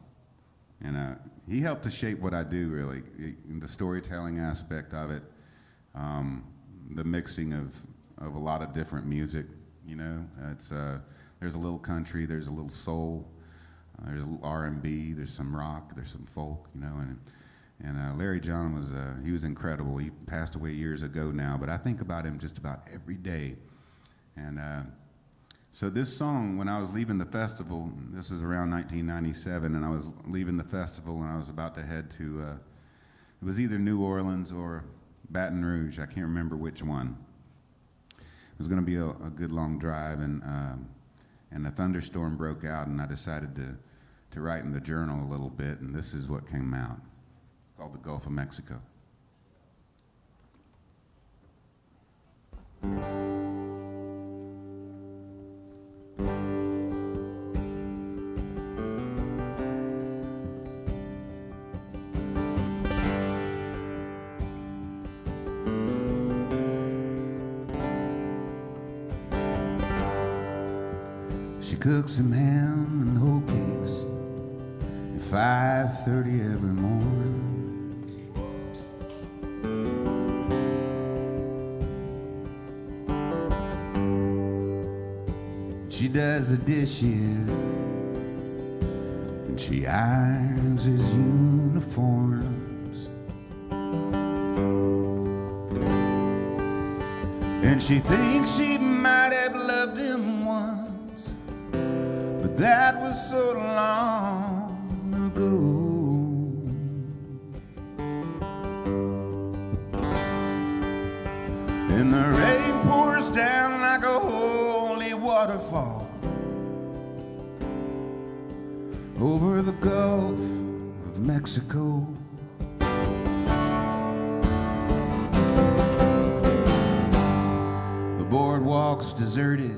Speaker 3: And he helped to shape what I do, really, the storytelling aspect of it, the mixing of a lot of different music. You know, there's a little country, there's a little soul, there's a little R&B, there's some rock, there's some folk. You know, and Larry John was incredible. He passed away years ago now, but I think about him just about every day. And so this song, when I was leaving the festival, this was around 1997, and I was leaving the festival, and I was about to head to, it was either New Orleans or Baton Rouge. I can't remember which one. It was going to be a good long drive, and a thunderstorm broke out, and I decided to write in the journal a little bit, and this is what came out. It's called The Gulf of Mexico. She cooks some ham and whole cakes at 5:30 every morning. She does the dishes and she irons his uniforms. And she thinks she might have loved him once, but that was so long ago. And the rain pours down like a holy waterfall over the Gulf of Mexico. The boardwalk's deserted,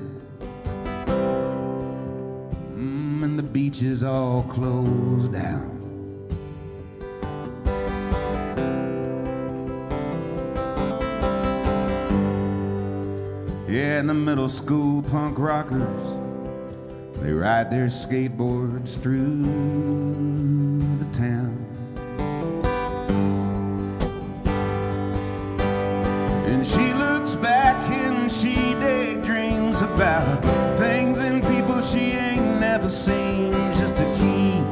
Speaker 3: and the beach is all closed down. Yeah, and the middle school punk rockers, they ride their skateboards through the town. And she looks back and she daydreams about things and people she ain't never seen, just to keep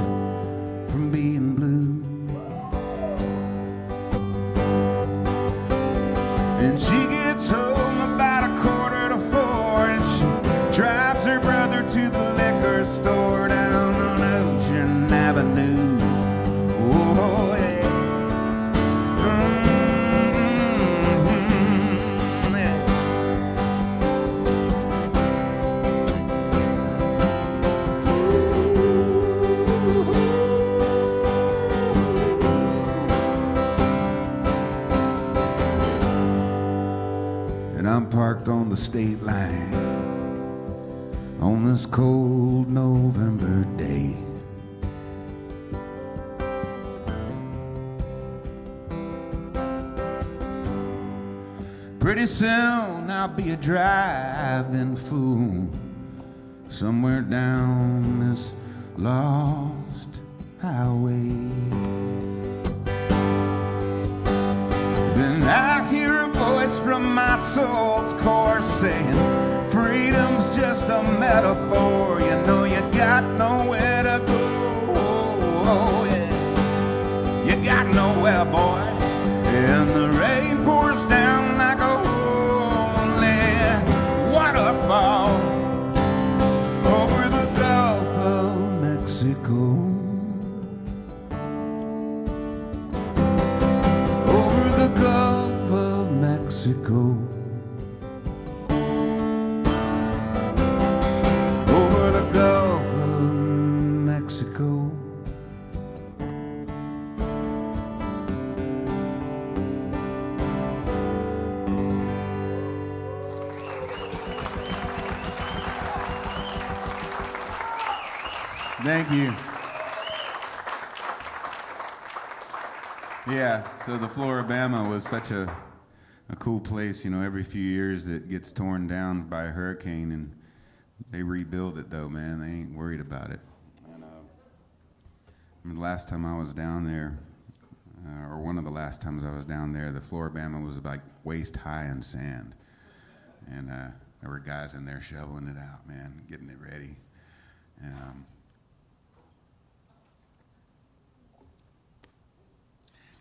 Speaker 3: from being blue. And she gets home about 3:45, and she drives her brother to the liquor store down on Ocean Avenue. Oh, yeah. Yeah. And I'm parked on the state line on this cold November day. Pretty soon I'll be a driving fool somewhere down this lost highway. Then I hear a voice from my soul's core saying, freedom's just a metaphor, you know you got nowhere to go. Oh, yeah. You got nowhere, boy. And the rain pours down Mexico. Over the Gulf of Mexico. Over the Gulf of Mexico. Thank you. Yeah, so the Floribama was such a cool place. You know, every few years it gets torn down by a hurricane, and they rebuild it, though, man. They ain't worried about it. And, I mean, the last time I was down there, or one of the last times I was down there, the Floribama was like waist high in sand. And there were guys in there shoveling it out, man, getting it ready. And,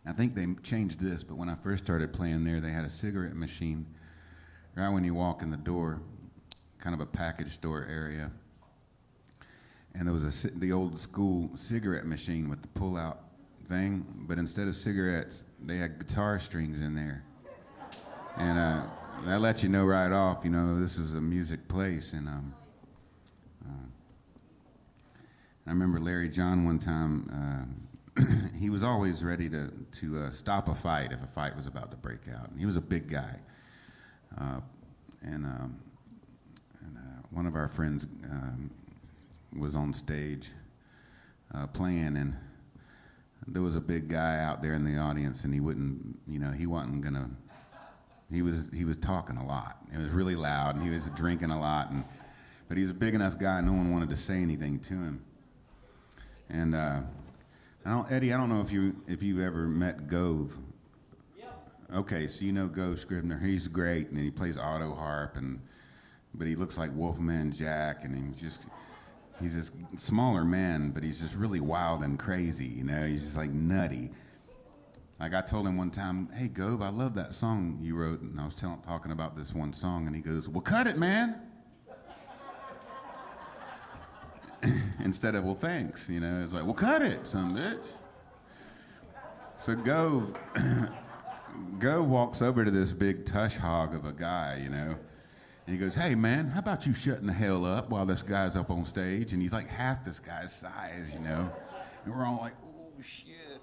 Speaker 3: I think they changed this, but when I first started playing there, they had a cigarette machine right when you walk in the door, kind of a package store area. And there was the old school cigarette machine with the pull-out thing, but instead of cigarettes, they had guitar strings in there. And that lets you know right off, you know, this was a music place. And I remember Larry John one time, he was always ready to stop a fight if a fight was about to break out. And he was a big guy. And one of our friends was on stage playing, and there was a big guy out there in the audience, and he wouldn't, you know, he wasn't gonna, he was talking a lot. It was really loud, and he was drinking a lot, but he's a big enough guy, no one wanted to say anything to him. And Eddie, I don't know if you've ever met Gove. Yep. Okay, so you know Gove Scribner. He's great, and he plays auto harp, but he looks like Wolfman Jack, and he's this smaller man, but he's just really wild and crazy. You know, he's just like nutty. Like I told him one time, "Hey Gove, I love that song you wrote," and I was talking about this one song, and he goes, "Well, cut it, man." Instead of, "Well, thanks," you know, it's like, "Well, cut it, son bitch." So Gove walks over to this big tush hog of a guy, you know, and he goes, "Hey, man, how about you shutting the hell up while this guy's up on stage?" And he's like half this guy's size, you know, and we're all like, "Oh, shit."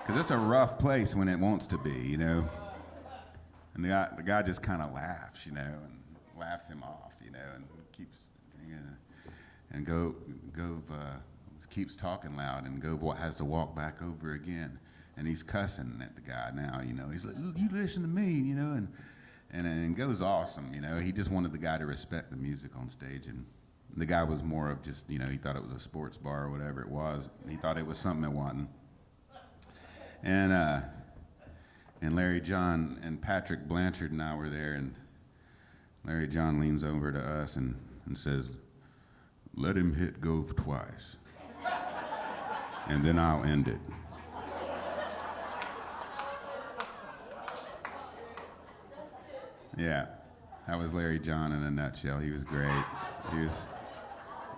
Speaker 3: Because it's a rough place when it wants to be, you know. And the guy just kind of laughs, you know, and laughs him off, you know, and keeps drinking. And Gove keeps talking loud, and Gove has to walk back over again, and he's cussing at the guy now, you know. He's like, "You listen to me," you know, and Gove's awesome, you know. He just wanted the guy to respect the music on stage, and the guy was more of just, you know, he thought it was a sports bar or whatever it was. He thought it was something it wasn't. And Larry John and Patrick Blanchard and I were there, and Larry John leans over to us and says, "Let him hit Gove twice, and then I'll end it." Yeah, that was Larry John in a nutshell. He was great.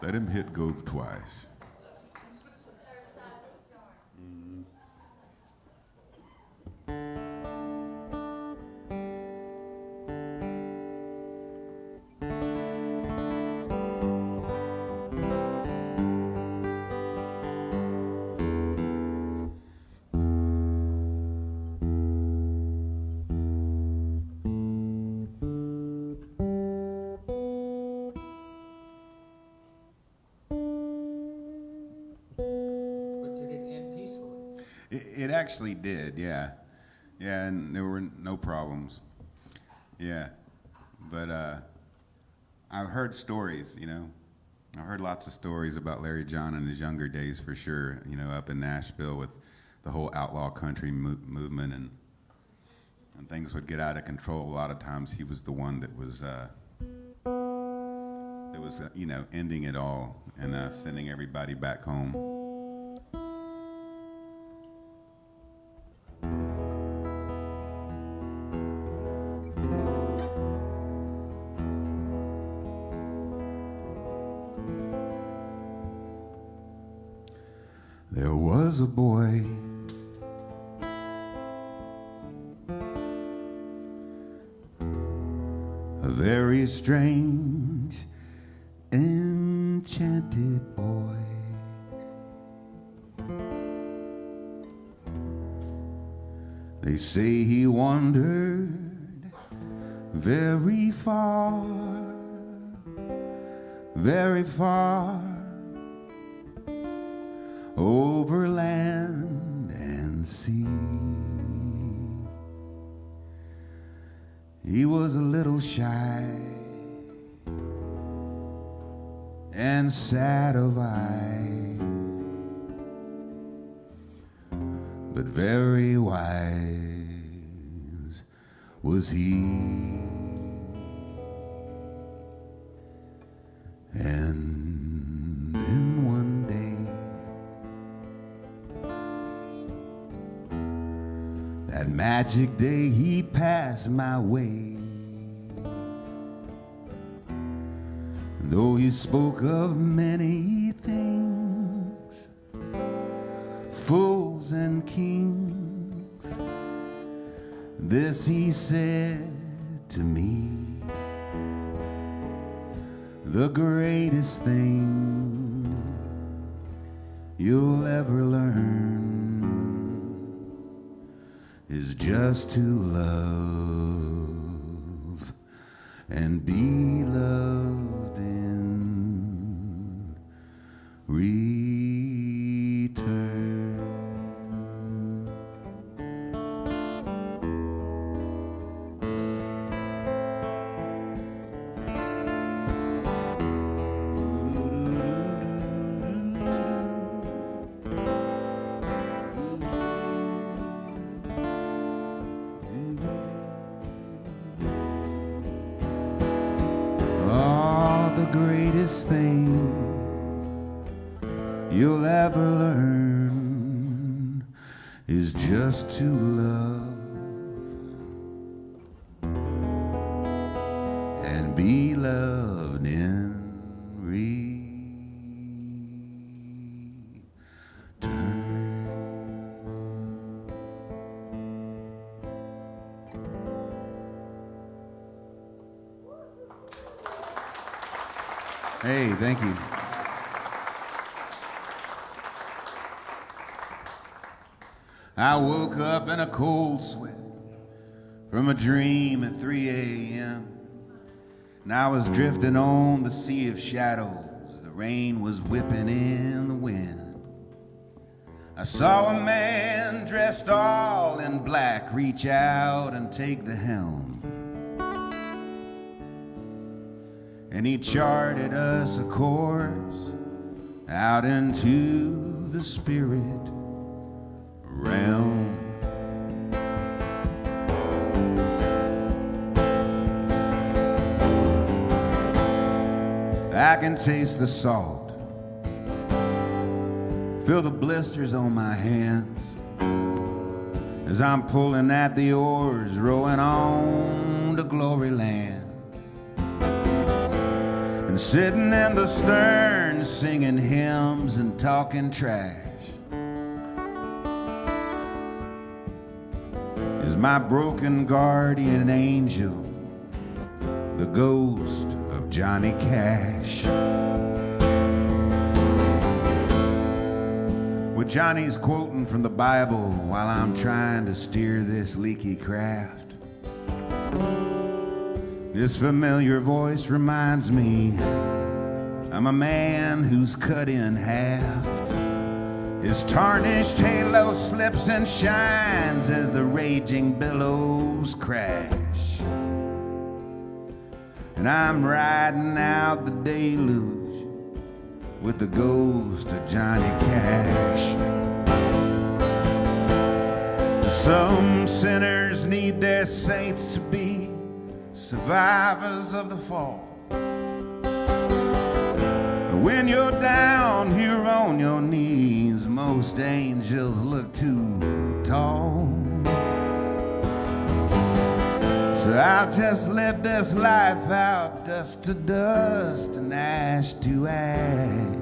Speaker 3: Let him hit Gove twice. It actually did, yeah. Yeah, and there were no problems. Yeah. But I've heard stories, you know. I've heard lots of stories about Larry John in his younger days for sure, you know, up in Nashville with the whole outlaw country movement, and things would get out of control. A lot of times he was the one that was you know, ending it all and sending everybody back home. There was a boy, a very strange, enchanted boy. They say he wandered very far, very far, over land and sea. He was a little shy and sad of eye, but very wise was he. And then one day, that magic day, he passed my way. Though he spoke of many things, fools and kings, this he said to me: the greatest thing you'll ever learn is just to love and be loved in return. Greatest thing you'll ever learn is just to love and be loved in return. Hey, thank you. I woke up in a cold sweat from a dream at 3 a.m. and I was drifting on the sea of shadows. The rain was whipping in the wind. I saw a man dressed all in black reach out and take the helm. And he charted us a course out into the spirit realm. I can taste the salt, feel the blisters on my hands as I'm pulling at the oars, rowing on to glory land. And sitting in the stern, singing hymns and talking trash is my broken guardian angel, the ghost of Johnny Cash. With Johnny's quoting from the Bible while I'm trying to steer this leaky craft. This familiar voice reminds me I'm a man who's cut in half. His tarnished halo slips and shines as the raging billows crash. And I'm riding out the deluge with the ghost of Johnny Cash. Some sinners need their saints to be survivors of the fall. When you're down here on your knees, most angels look too tall. So I'll just live this life out, dust to dust and ash to ash.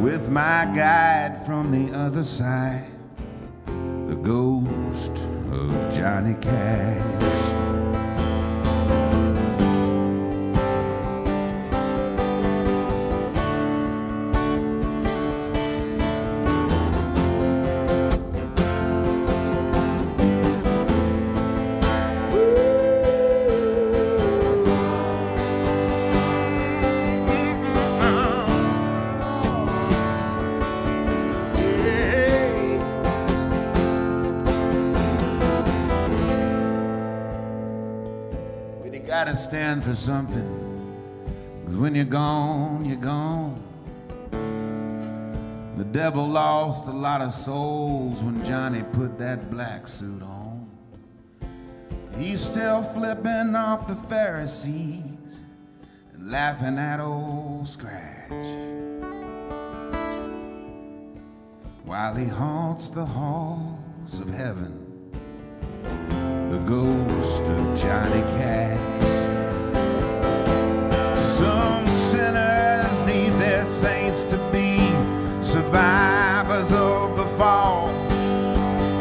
Speaker 3: with my guide from the other side, the ghost of Johnny Cash. Gotta stand for something, 'cause when you're gone, you're gone. The devil lost a lot of souls when Johnny put that black suit on. He's still flipping off the Pharisees and laughing at old Scratch, while he haunts the halls of heaven, the ghost of Johnny Cash. Some sinners need their saints to be survivors of the fall.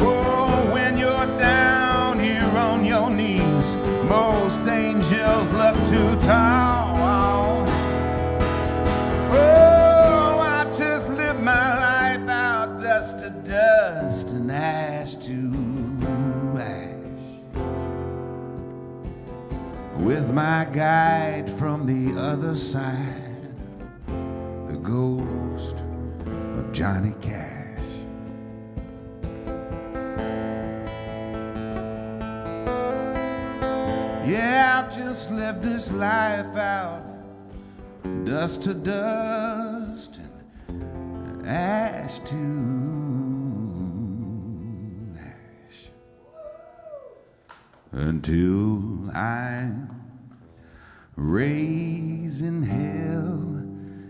Speaker 3: Oh, when you're down here on your knees, most angels look too tall. Oh, I just live my life out, dust to dust and ash to with my guide from the other side, the ghost of Johnny Cash. Yeah, I've just lived this life out, dust to dust and ash to ash, until I'm raised in hell,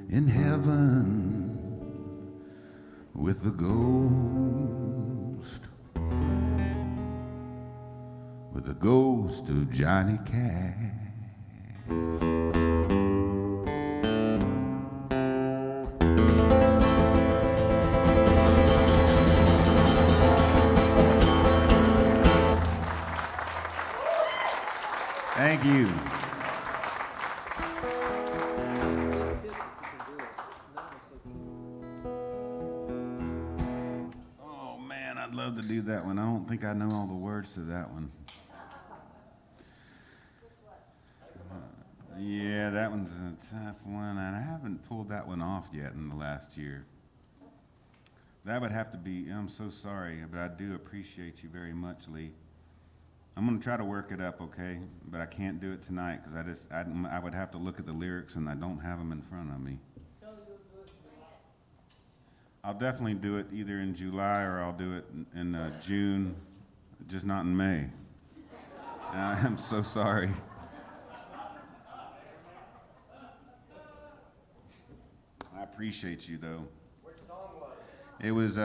Speaker 3: in heaven, with the ghost of Johnny Cash. Thank you. Oh man, I'd love to do that one. I don't think I know all the words to that one. Yeah, that one's a tough one, and I haven't pulled that one off yet in the last year. That would have to be, I'm so sorry, but I do appreciate you very much, Lee. I'm going to try to work it up, okay? But I can't do it tonight because I would have to look at the lyrics, and I don't have them in front of me. I'll definitely do it either in July or I'll do it in June, just not in May. I'm so sorry. I appreciate you, though. What song was it? It was,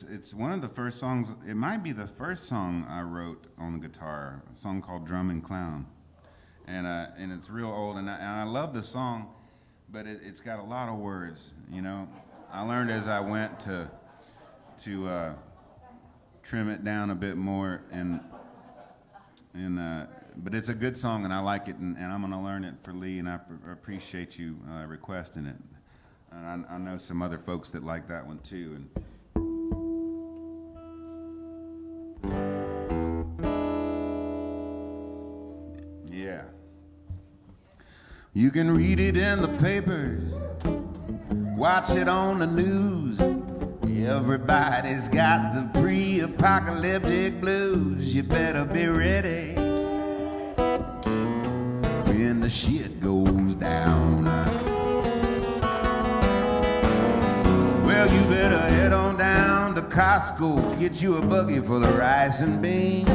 Speaker 3: it's one of the first songs, it might be the first song I wrote on the guitar, a song called Drumming Clown. And it's real old, and I love the song, but it's got a lot of words, you know. I learned as I went to trim it down a bit more, but it's a good song, and I like it, and I'm going to learn it for Lee, and I appreciate you requesting it. And I know some other folks that like that one too. And yeah. You can read it in the papers, watch it on the news. Everybody's got the pre-apocalyptic blues. You better be ready when the shit goes down. Well, you better head on down to Costco, get you a buggy for the rice and beans,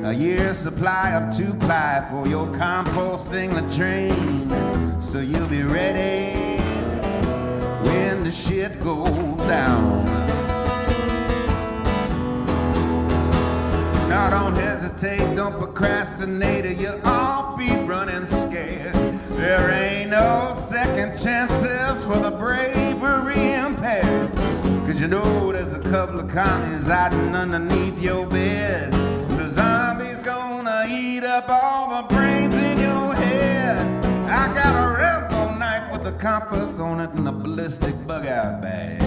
Speaker 3: a year's supply of 2-ply for your composting latrine, so you'll be ready when the shit goes down. Now don't hesitate, don't procrastinate, or you'll all be running scared. There ain't no second chances for the bravery and you know there's a couple of commies hiding underneath your bed? The zombie's gonna eat up all the brains in your head. I got a rebel knife with a compass on it and a ballistic bug-out bag.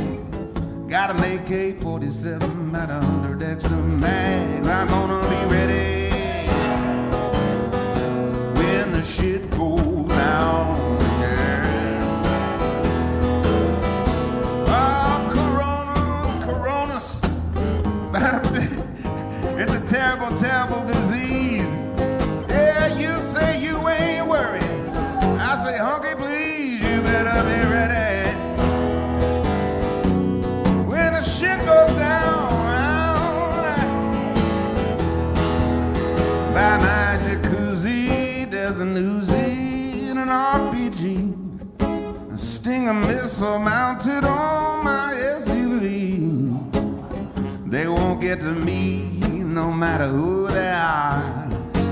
Speaker 3: Got an AK-47 at 100 extra mags. I'm gonna be ready when the shit goes down. It's a terrible, terrible disease. Yeah, you say you ain't worried. I say, honky, please, you better be ready. When the shit goes down, by my jacuzzi, there's an Uzi and an RPG, a Stinger missile mounted on my SUV. They won't get to me no matter who they are.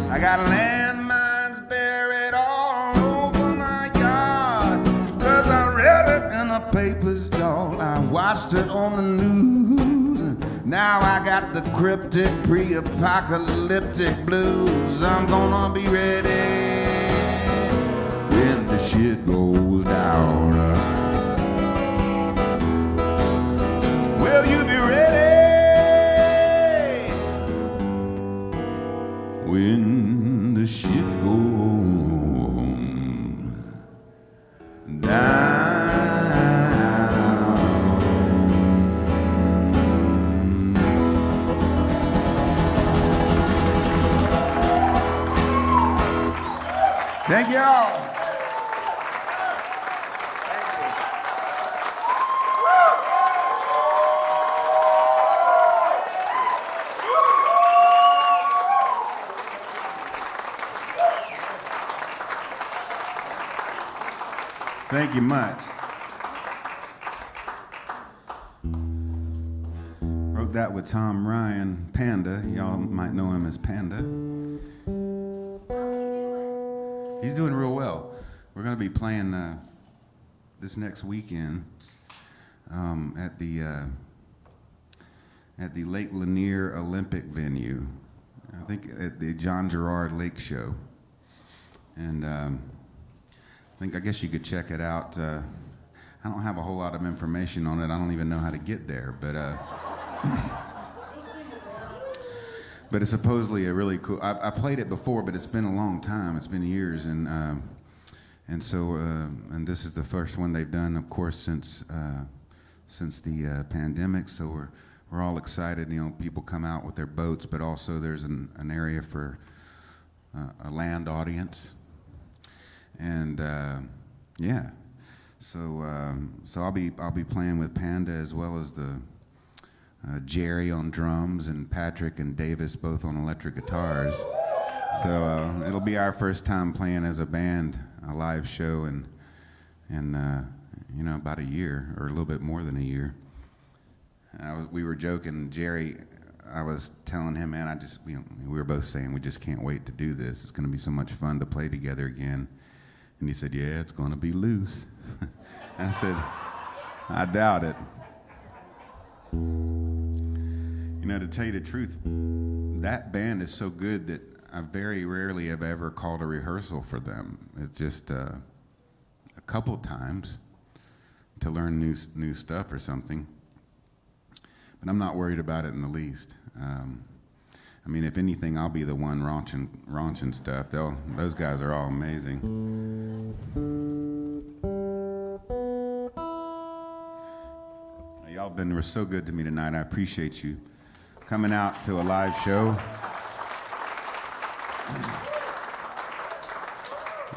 Speaker 3: I got landmines buried all over my yard. 'Cause I read it in the papers, y'all. I watched it on the news. Now I got the cryptic, pre-apocalyptic blues. I'm gonna be ready when the shit goes down. Will you be ready when the shit goes down? Thank y'all. Thank you much. Wrote that with Tom Ryan, Panda. Y'all might know him as Panda. He's doing real well. We're going to be playing this next weekend at the Lake Lanier Olympic venue. I think at the John Gerard Lake Show. And I guess you could check it out. I don't have a whole lot of information on it. I don't even know how to get there, but but it's supposedly a really cool. I played it before, but it's been a long time. It's been years, and so this is the first one they've done, of course, since the pandemic. So we're all excited. You know, people come out with their boats, but also there's an area for a land audience. And yeah, so I'll be playing with Panda as well as the Jerry on drums and Patrick and Davis both on electric guitars. So it'll be our first time playing as a band, a live show, and you know, about a year or a little bit more than a year. We were joking, Jerry. I was telling him, man, we were both saying we just can't wait to do this. It's going to be so much fun to play together again. And he said, yeah, it's going to be loose. I said, I doubt it. You know, to tell you the truth, that band is so good that I very rarely have ever called a rehearsal for them. It's just a couple times to learn new stuff or something. But I'm not worried about it in the least. I mean, if anything, I'll be the one raunching stuff. Those guys are all amazing. Y'all been so good to me tonight. I appreciate you coming out to a live show.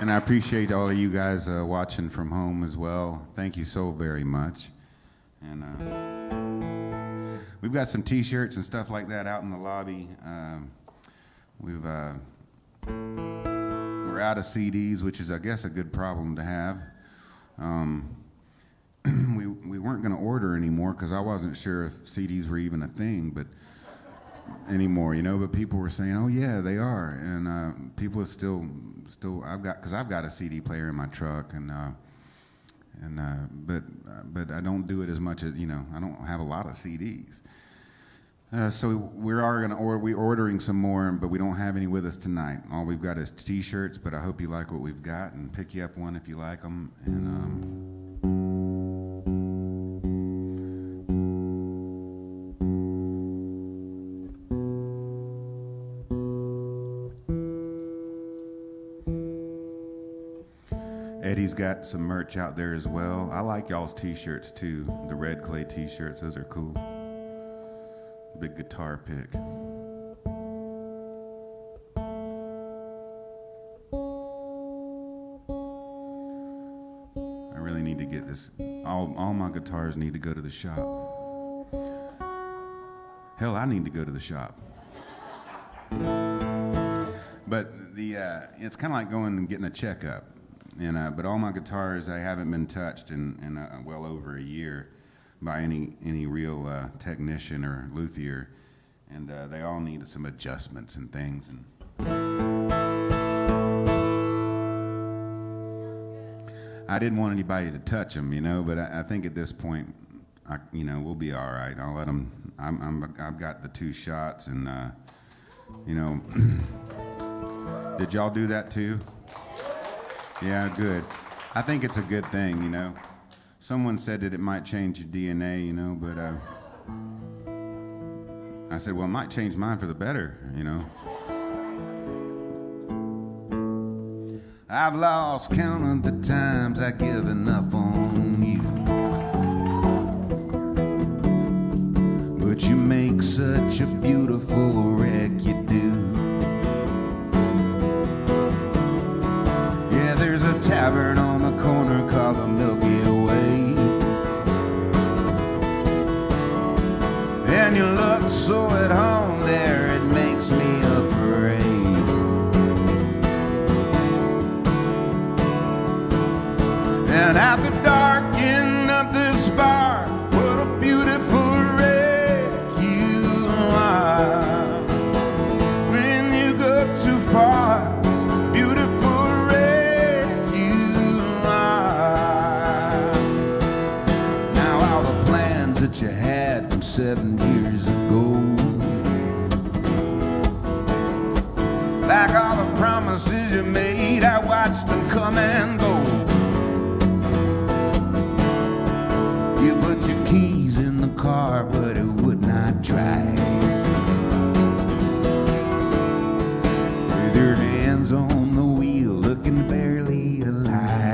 Speaker 3: And I appreciate all of you guys watching from home as well. Thank you so very much. And we've got some T-shirts and stuff like that out in the lobby. We're out of CDs, which is, I guess, a good problem to have. We weren't going to order anymore because I wasn't sure if CDs were even a thing, but anymore, you know. But people were saying, "Oh yeah, they are," and people are still. I've got a CD player in my truck, and and but I don't do it as much as, you know, I don't have a lot of CDs. So we're ordering some more, but we don't have any with us tonight. All we've got is T-shirts, but I hope you like what we've got, and pick you up one if you like them. And Eddie's got some merch out there as well. I like y'all's T-shirts too. The Red Clay T-shirts, those are cool. Big guitar pick. I really need to get this. All my guitars need to go to the shop. Hell, I need to go to the shop. But it's kind of like going and getting a checkup. And but all my guitars, I haven't been touched in well over a year by any real technician or luthier, and they all needed some adjustments and things. And I didn't want anybody to touch them, you know. But I think at this point, we'll be all right. I'll let them. I've got the 2 shots, and you know. Did y'all do that too? Yeah, good. I think it's a good thing, you know. Someone said that it might change your DNA, you know, but I said, well, it might change mine for the better, you know. I've lost count of the times I've given up on you, but you make such a beautiful wreck, you do. There's a tavern on the corner called the Milky Way, and you look so at home there, it makes me afraid. And at the dark end of this bar, what a beautiful wreck you are. When you go too far, that you had from 7 years ago, like all the promises you made, I watched them come and go. You put your keys in the car, but it would not drive. With your hands on the wheel, looking barely alive.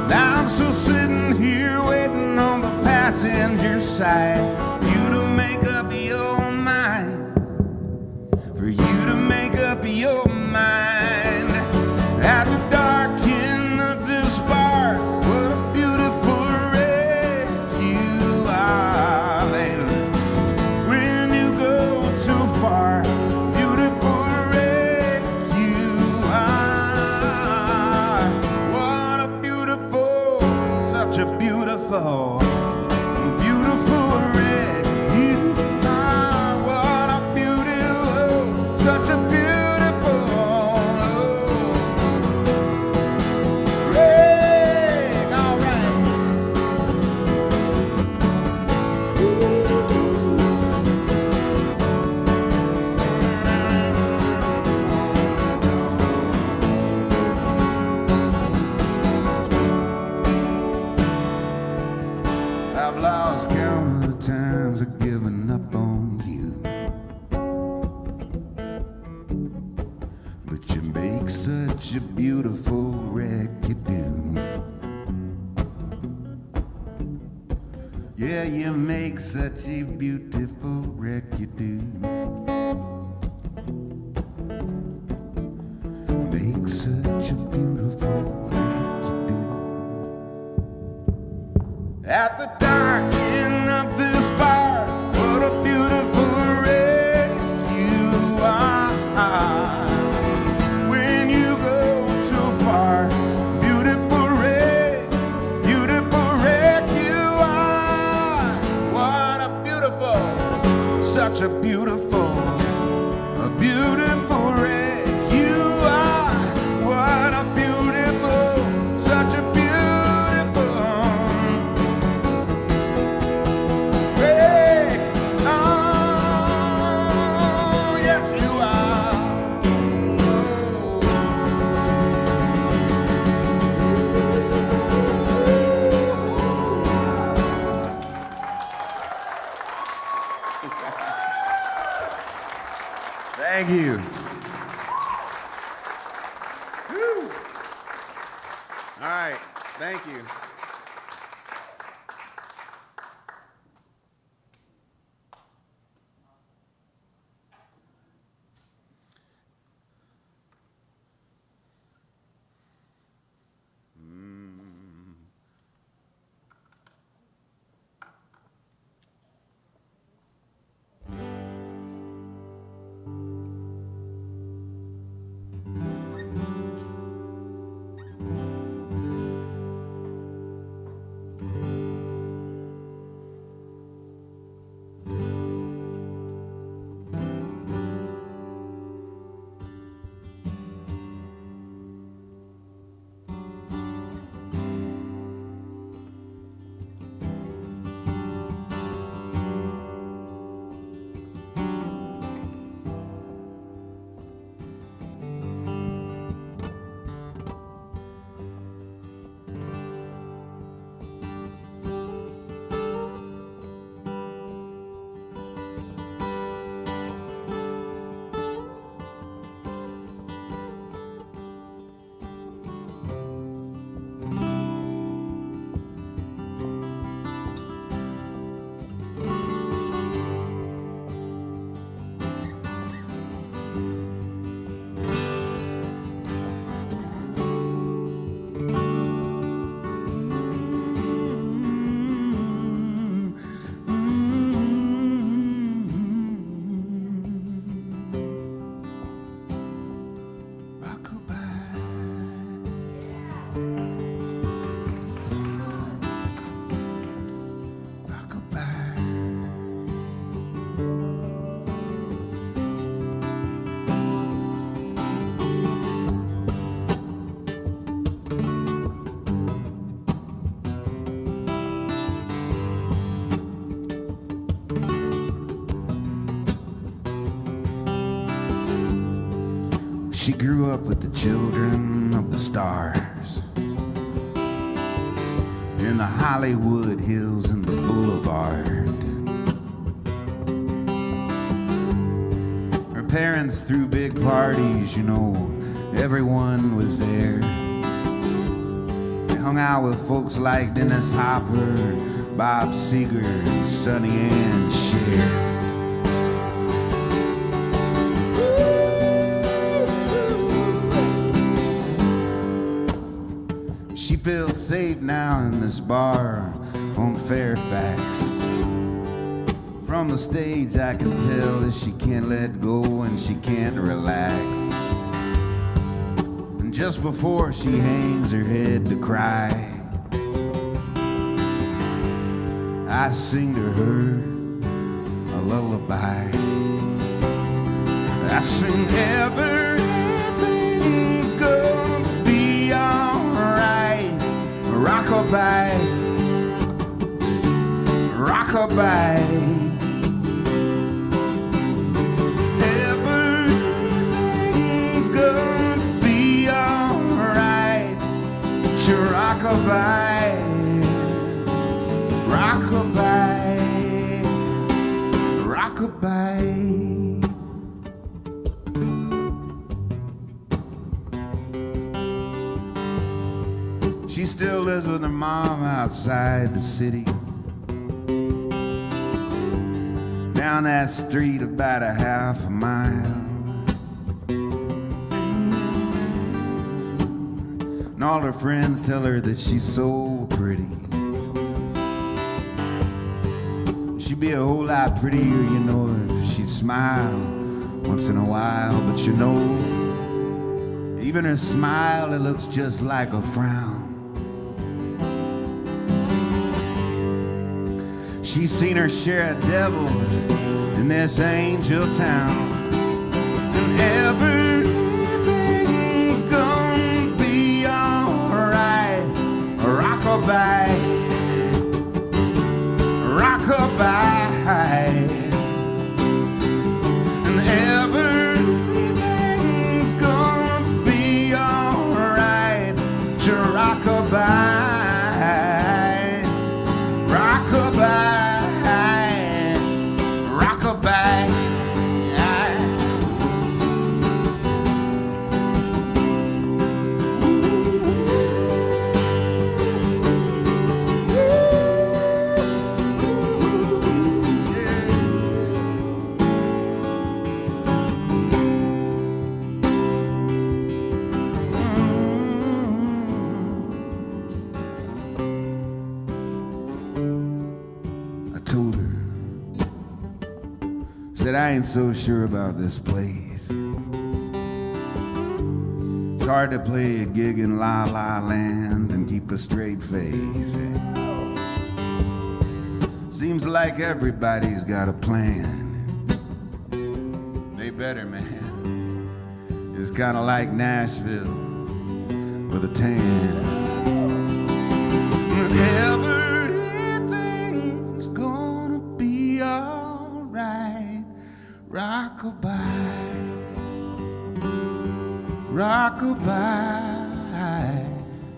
Speaker 3: Now I'm still sitting here waiting on the passenger side, you to make up your mind, for you to make up your mind. At the dark end of this bar, what a beautiful wreck you are, baby. When you go too far, beautiful wreck you are. What a beautiful, such a beautiful, beautiful wreck you are. What a beautiful, such a beautiful wreck. All right. I've lost count of the times I've given up on you, but you make such a beautiful wreck, you do. Yeah, you make such a beautiful wreck, you do. Make such a beautiful wreck, you do. At the dark end of this bar, what a beautiful wreck you are. When you go too far, beautiful wreck you are. What a beautiful, such a beautiful wreck you are. What a beautiful All right, thank you. She grew up with the children of the stars in the Hollywood Hills and the Boulevard. Her parents threw big parties, you know, everyone was there. They hung out with folks like Dennis Hopper, Bob Seger, and Sonny and Cher. She feels safe now in this bar on Fairfax. From the stage I can tell that she can't let go and she can't relax. And just before she hangs her head to cry, I sing to her a lullaby. I sing everything's gonna be alright. Rockabye, rockabye. Everything's gonna be alright. Rockabye, rockabye, rockabye. She still lives with her mom outside the city, down that street about a half a mile. And all her friends tell her that she's so pretty. She'd be a whole lot prettier, you know, if she'd smile once in a while. But you know, even her smile, it looks just like a frown. She's seen her share of devils in this angel town. And everything's gonna be alright. Rockabye, rockabye. And everything's gonna be alright. Rockabye, rockabye. said, I ain't so sure about this place. It's hard to play a gig in La La Land and keep a straight face. Seems like everybody's got a plan. They better, man. It's kind of like Nashville with a tan. Everything's gonna be alright. Rockabye, rockabye.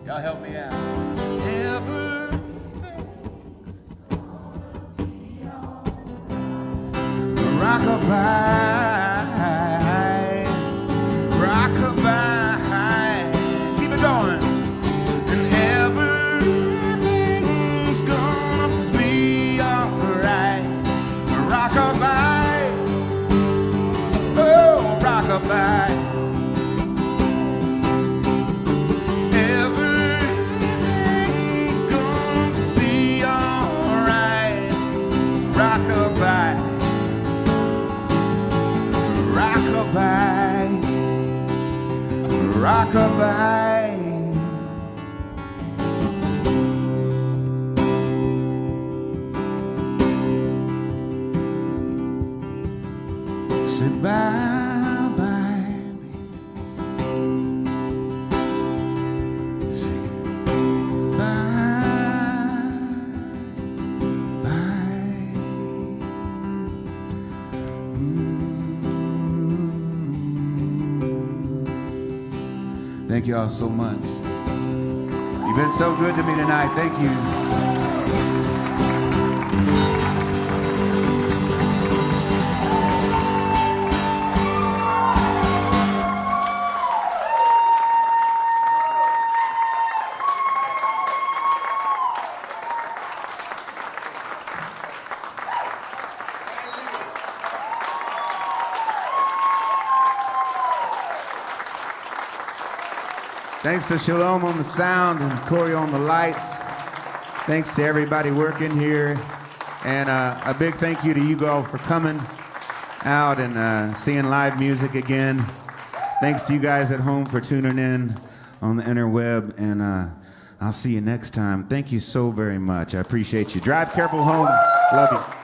Speaker 3: Y'all help me out. Rockabye, rockabye. Keep it going. And everything's gonna be alright. Rockabye, oh, rockabye. Everything's gonna be alright. Rockabye. Rockabye, rockabye. Say bye bye. Say bye bye. Thank you all so much. You've been so good to me tonight. Thank you. Thanks to Shalom on the sound and Corey on the lights. Thanks to everybody working here. And a big thank you to you all for coming out and seeing live music again. Thanks to you guys at home for tuning in on the interweb. And I'll see you next time. Thank you so very much. I appreciate you. Drive careful home. Love you.